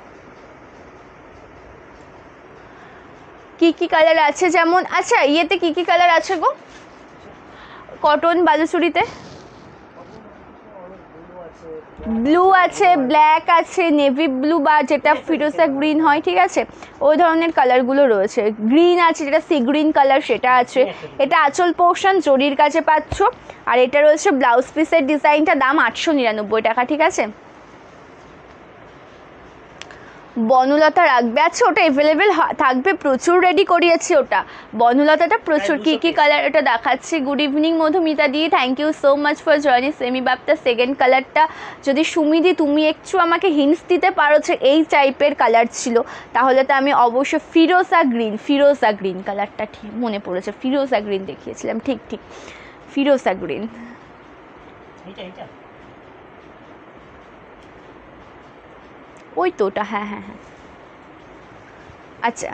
Speaker 1: কি কি কালার আছে। যেমন আচ্ছা ইয়েতে কি কি কালার আছে গো কটন বালুচুরিতে? ব্লু আছে, ব্ল্যাক আছে, নেভি ব্লু বা যেটা ফিরোজা গ্রিন হয়, ঠিক আছে, ওই ধরনের কালারগুলো রয়েছে। গ্রিন আছে, যেটা সি গ্রিন কালার সেটা আছে। এটা আঁচল পোর্শন জরির কাছে পাচ্ছ, আর এটা রয়েছে ব্লাউজ পিসের ডিজাইনটা, দাম 899 টাকা, ঠিক আছে। বনলতা রাখবে, আচ্ছা ওটা অ্যাভেলেবেল থাকবে, প্রচুর রেডি করিয়েছি ওটা, বনলতাটা প্রচুর। কী কী কালার ওটা দেখাচ্ছি। Good evening Madhumita di, thank you so much for joining. Semi বাপটা সেকেন্ড কালারটা যদি সুমিদি তুমি একটু আমাকে হিন্টস দিতে পারো যে এই টাইপের কালার ছিল, তাহলে তো আমি অবশ্যই ফিরোজা গ্রিন কালারটা ঠিক মনে পড়েছে, ফিরোজা গ্রিন দেখিয়েছিলাম, ঠিক ঠিক ফিরোজা গ্রিন, ওই তো ওটা, হ্যাঁ হ্যাঁ হ্যাঁ, আচ্ছা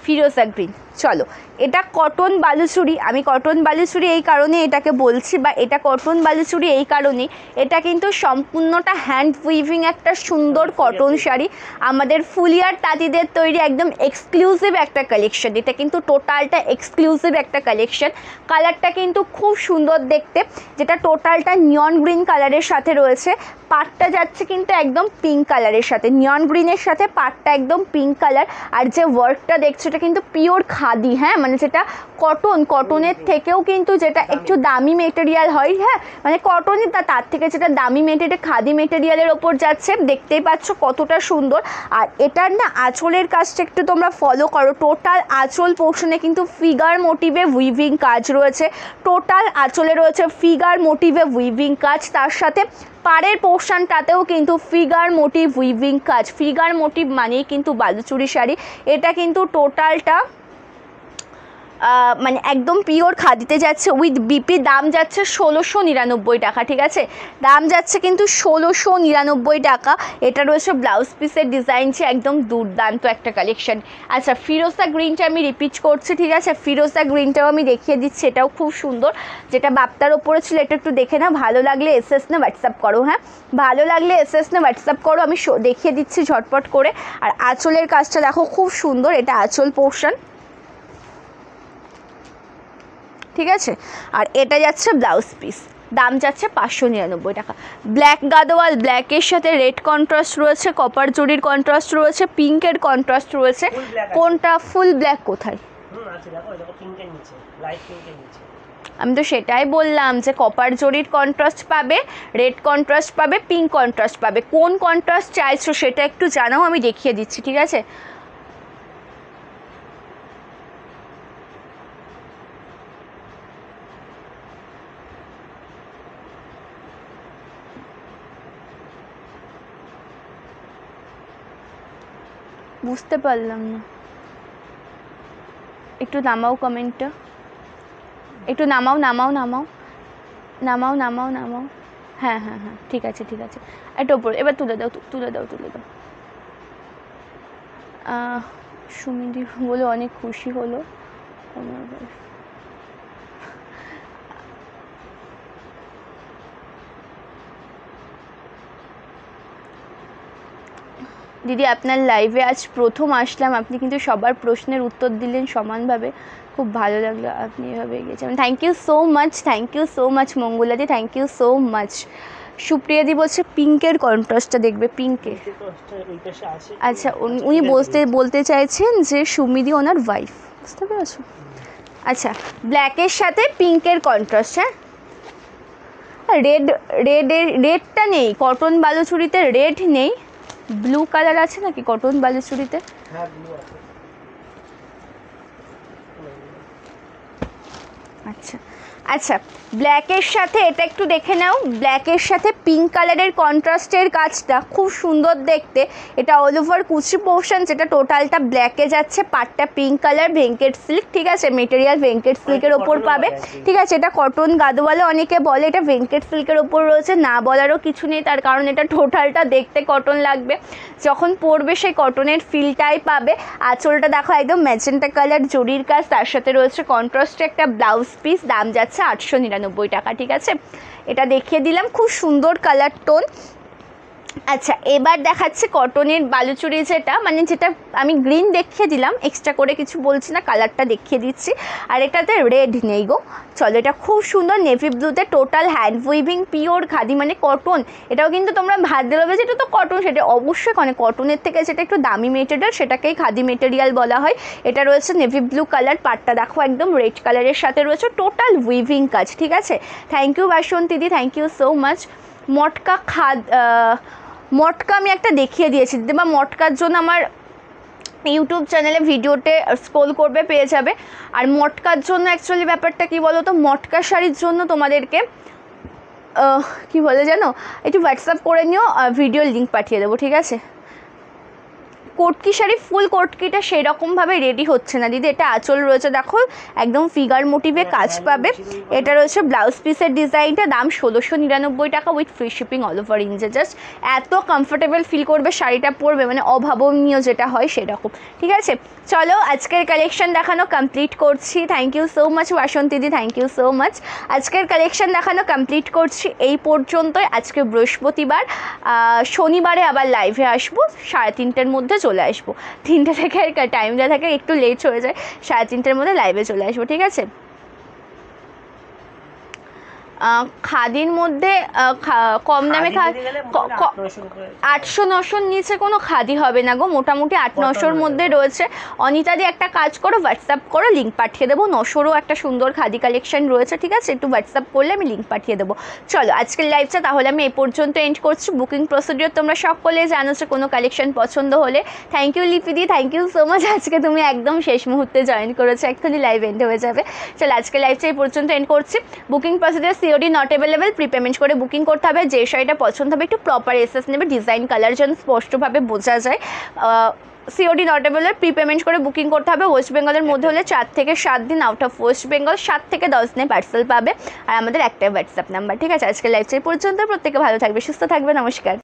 Speaker 1: ফিরোজা গ্রিন। চলো, এটা কটন বালুচুরি, আমি কটন বালুচুরি এই কারণে এটাকে বলছি, বা এটা কটন বালুচুরি এই কারণেই, এটা কিন্তু সম্পূর্ণটা হ্যান্ড উইভিং একটা সুন্দর কটন শাড়ি, আমাদের ফুলিয়ার তাঁতিদের তৈরি একদম এক্সক্লুসিভ একটা কালেকশন, এটা কিন্তু টোটালটা এক্সক্লুসিভ একটা কালেকশন। কালারটা কিন্তু খুব সুন্দর দেখতে, যেটা টোটালটা নিয়ন গ্রিন কালারের সাথে রয়েছে, পাটটা যাচ্ছে কিন্তু একদম পিঙ্ক কালারের সাথে, নিয়ন গ্রিনের সাথে পাটটা একদম পিঙ্ক কালার, আর যে ওয়ার্কটা দেখছো এটা কিন্তু পিওর খাদি, হ্যাঁ মানে যেটা কটনের থেকেও কিন্তু যেটা একটু দামি মেটেরিয়াল হয়, হ্যাঁ মানে কটনই তার থেকে যেটা দামি মেটেরিয়াল খাদি মেটেরিয়ালের ওপর যাচ্ছে, দেখতেই পাচ্ছ কতটা সুন্দর। আর এটার না আঁচলের কাজটা একটু তোমরা ফলো করো, টোটাল আঁচল পোর্শনে কিন্তু ফিগার মোটিভে উইভিং কাজ রয়েছে, টোটাল আঁচলে রয়েছে ফিগার মোটিভে উইভিং কাজ, তার সাথে পাড়ের পোর্শনটাতেও কিন্তু ফিগার মোটিভ উইভিং কাজ। ফিগার মোটিভ মানেই কিন্তু বালুচুরি শাড়ি, এটা কিন্তু টোটালটা মানে একদম পিওর খাদিতে যাচ্ছে উইথ বিপি, দাম যাচ্ছে 1699 টাকা, ঠিক আছে, দাম যাচ্ছে কিন্তু 1699 টাকা। এটা রয়েছে ব্লাউজ পিসের ডিজাইন, একদম দুর্দান্ত একটা কালেকশন। আচ্ছা ফিরোজা গ্রিনটা আমি রিপিট করছি, ঠিক আছে, ফিরোজা গ্রিনটাও আমি দেখিয়ে দিচ্ছি, এটাও খুব সুন্দর, যেটা বাপ্তার ওপরে ছিল, এটা একটু দেখে না, ভালো লাগলে এসএস না হোয়াটসঅ্যাপ করো, হ্যাঁ ভালো লাগলে এসএস না হোয়াটসঅ্যাপ করো, আমি দেখিয়ে দিচ্ছি ঝটপট করে। আর আঁচলের কাজটা দেখো খুব সুন্দর, এটা আঁচল পোর্শন, ঠিক আছে, আর এটা যাচ্ছে ব্লাউজ পিস, দাম যাচ্ছে 599 টাকা। ব্ল্যাক গাদোয়াল, ব্ল্যাকের সাথে রেড কন্ট্রাস্ট রয়েছে, কপার জরির কন্ট্রাস্ট রয়েছে, পিঙ্কের কন্ট্রাস্ট রয়েছে, কোনটা ফুল ব্ল্যাক কোথায়? আমি তো সেটাই বললাম যে কপার জরির কন্ট্রাস্ট পাবে, রেড কন্ট্রাস্ট পাবে, পিঙ্ক কন্ট্রাস্ট পাবে, কোন কন্ট্রাস্ট চাইছো সেটা একটু জানাও, আমি দেখিয়ে দিচ্ছি, ঠিক আছে। বুঝতে পারলাম না, একটু নামাও কমেন্টটা, একটু নামাও নামাও নামাও নামাও নামাও নামাও, হ্যাঁ হ্যাঁ হ্যাঁ ঠিক আছে ঠিক আছে, একটু ওপরে এবার তুলে দাও তুলে দাও তুলে দাও। সুমিদি বলে অনেক খুশি হলো আমার ভাই। দিদি আপনার লাইভে আজ প্রথম আসলাম, আপনি কিন্তু সবার প্রশ্নের উত্তর দিলেন সমানভাবে, খুব ভালো লাগলো, আপনি এভাবে এগিয়েছেন, থ্যাংক ইউ সো মাচ মঙ্গলাদি, থ্যাংক ইউ সো মাচ। সুপ্রিয়াদি বলছে পিঙ্কের কন্ট্রাস্টটা দেখবে, পিঙ্কের, আচ্ছা উনি বলতে চাইছেন যে সুমিদি ওনার ওয়াইফ, বুঝতে পেরেছো? আচ্ছা, ব্ল্যাকের সাথে পিঙ্কের কন্ট্রাস্ট। হ্যাঁ, রেডটা নেই কটন বালুচুরিতে, রেড নেই, ব্লু কালার আছে নাকি কটন বালুচুরিতে?
Speaker 2: হ্যাঁ, ব্লু আছে।
Speaker 1: আচ্ছা আচ্ছা, ব্ল্যাকের সাথে এটা একটু দেখে নাও, ব্ল্যাকের সাথে পিঙ্ক কালারের কন্ট্রাস্টের কাজটা খুব সুন্দর দেখতে। এটা অল ওভার কুচি পোর্শন, যেটা টোটালটা ব্ল্যাকে যাচ্ছে, পাটটা পিঙ্ক কালার, ভেঙ্কেট সিল্ক, ঠিক আছে, মেটেরিয়াল ভেঙ্কেট সিল্কের ওপর পাবে, ঠিক আছে। এটা কটন গাদোয়ালা অনেকে বলে, এটা ভেঙ্কেট সিল্কের ওপর রয়েছে, না বলারও কিছু নেই, তার কারণ এটা টোটালটা দেখতে কটন লাগবে, যখন পরবে সেই কটনের ফিলটাই পাবে। আঁচলটা দেখো একদম ম্যাজেন্টা কালার জরির কাজ, তার সাথে রয়েছে কন্ট্রাস্টে একটা ব্লাউজ পিস, দাম যাচ্ছে 899 টাকা, ঠিক আছে। এটা দেখিয়ে দিলাম, খুব সুন্দর কালার টোন। আচ্ছা, এবার দেখাচ্ছে কটনের বালুচুরি, যেটা মানে যেটা আমি গ্রিন দেখিয়ে দিলাম, এক্সট্রা করে কিছু বলছি না, কালারটা দেখিয়ে দিচ্ছি। আর এটাতে রেড নেই গো, চলো, এটা খুব সুন্দর নেভি ব্লুতে, total hand weaving, pure khadi মানে কটন। এটাও কিন্তু তোমরা ভাত দেবে, যেটা তো কটন, সেটা অবশ্যই মানে কটনের থেকে যেটা একটু দামি মেটেরিয়াল সেটাকেই খাদি মেটেরিয়াল বলা হয়। এটা রয়েছে নেভি ব্লু কালার, পাটটা দেখো একদম রেড কালারের সাথে রয়েছে, টোটাল উইভিং কাজ, ঠিক আছে। থ্যাংক ইউ বাসন্তীদি, থ্যাংক ইউ সো মাচ। মটকা আমি একটা দেখিয়ে দিয়েছি দিদি, বা মটকার জন্য আমার ইউটিউব চ্যানেলে ভিডিওতে স্ক্রল করবে পেয়ে যাবে। আর মটকার জন্য অ্যাকচুয়ালি ব্যাপারটা কি বলো তো, মটকা শাড়ির জন্য তোমাদেরকে কি বলে জানো, একটু হোয়াটসঅ্যাপ করে নিও, ভিডিওর লিঙ্ক পাঠিয়ে দেবো, ঠিক আছে। কোটকি শাড়ি ফুল কোটকিটা সেরকমভাবে রেডি হচ্ছে না দিদি। এটা আঁচল রয়েছে দেখো একদম ফিগার মোটিভে কাজ পাবে। এটা রয়েছে ব্লাউজ পিসের ডিজাইনটা, দাম 1699 টাকা with free shipping all over India. Just এত কমফোর্টেবল ফিল করবে শাড়িটা পরবে, মানে অভাবনীয় যেটা হয় সেরকম, ঠিক আছে। চলো, আজকের কালেকশন দেখানো কমপ্লিট করছি। থ্যাংক ইউ সো মাচ বাসন্তীদি, থ্যাংক ইউ সো মাচ। আজকের কালেকশন দেখানো কমপ্লিট করছি এই পর্যন্তই। আজকে বৃহস্পতিবার, শনিবারে আবার লাইভে আসবো 3:30টার মধ্যে চলে আসবো। 3টে থেকে টাইম দেওয়া থাকে, একটু লেট হয়ে যায়, 3:30টার মধ্যে লাইভে চলে আসবো, ঠিক আছে। খাদির মধ্যে কম দামে 800-900 নিচে কোনো খাদি হবে না গো, মোটামুটি 800-900-র মধ্যে রয়েছে। অনিতাদি একটা কাজ করো, হোয়াটসঅ্যাপ করো, লিঙ্ক পাঠিয়ে দেবো। 900রও একটা সুন্দর খাদি কালেকশন রয়েছে, ঠিক আছে, একটু হোয়াটসঅ্যাপ করলে আমি লিঙ্ক পাঠিয়ে দেবো। চলো, আজকের লাইভটা তাহলে আমি এই পর্যন্ত এন্ড করছি। বুকিং প্রসিডিওর তোমরা সকলে জানো, যে কোনো কালেকশন পছন্দ হলে। থ্যাংক ইউ লিপিদি, থ্যাংক ইউ সো মাচ। আজকে তুমি একদম শেষ মুহূর্তে জয়েন করেছো, এক্ষুনি লাইভ এন্ড হয়ে যাবে। চলো, আজকের লাইভটা এই পর্যন্ত এন্ড করছি। Booking procedure COD not available, prepayment করে বুকিং করতে হবে। যে শাড়িটা পছন্দ হবে একটু প্রপার এসএস নেবে, ডিজাইন কালার যেন স্পষ্টভাবে বোঝা যায়। সিওডি নট অ্যাভেলেবল, প্রিপেমেন্ট করে বুকিং করতে হবে। ওয়েস্ট বেঙ্গলের মধ্যে হলে 4 থেকে 7 দিন, আউট অফ ওয়েস্ট বেঙ্গল 7 থেকে 10 দিনে পার্সেল পাবে। আর আমাদের একটাই হোয়াটসঅ্যাপ নাম্বার, ঠিক আছে। আজকে লাইভ এই পর্যন্ত, প্রত্যেকে ভালো থাকবে, সুস্থ থাকবে, নমস্কার।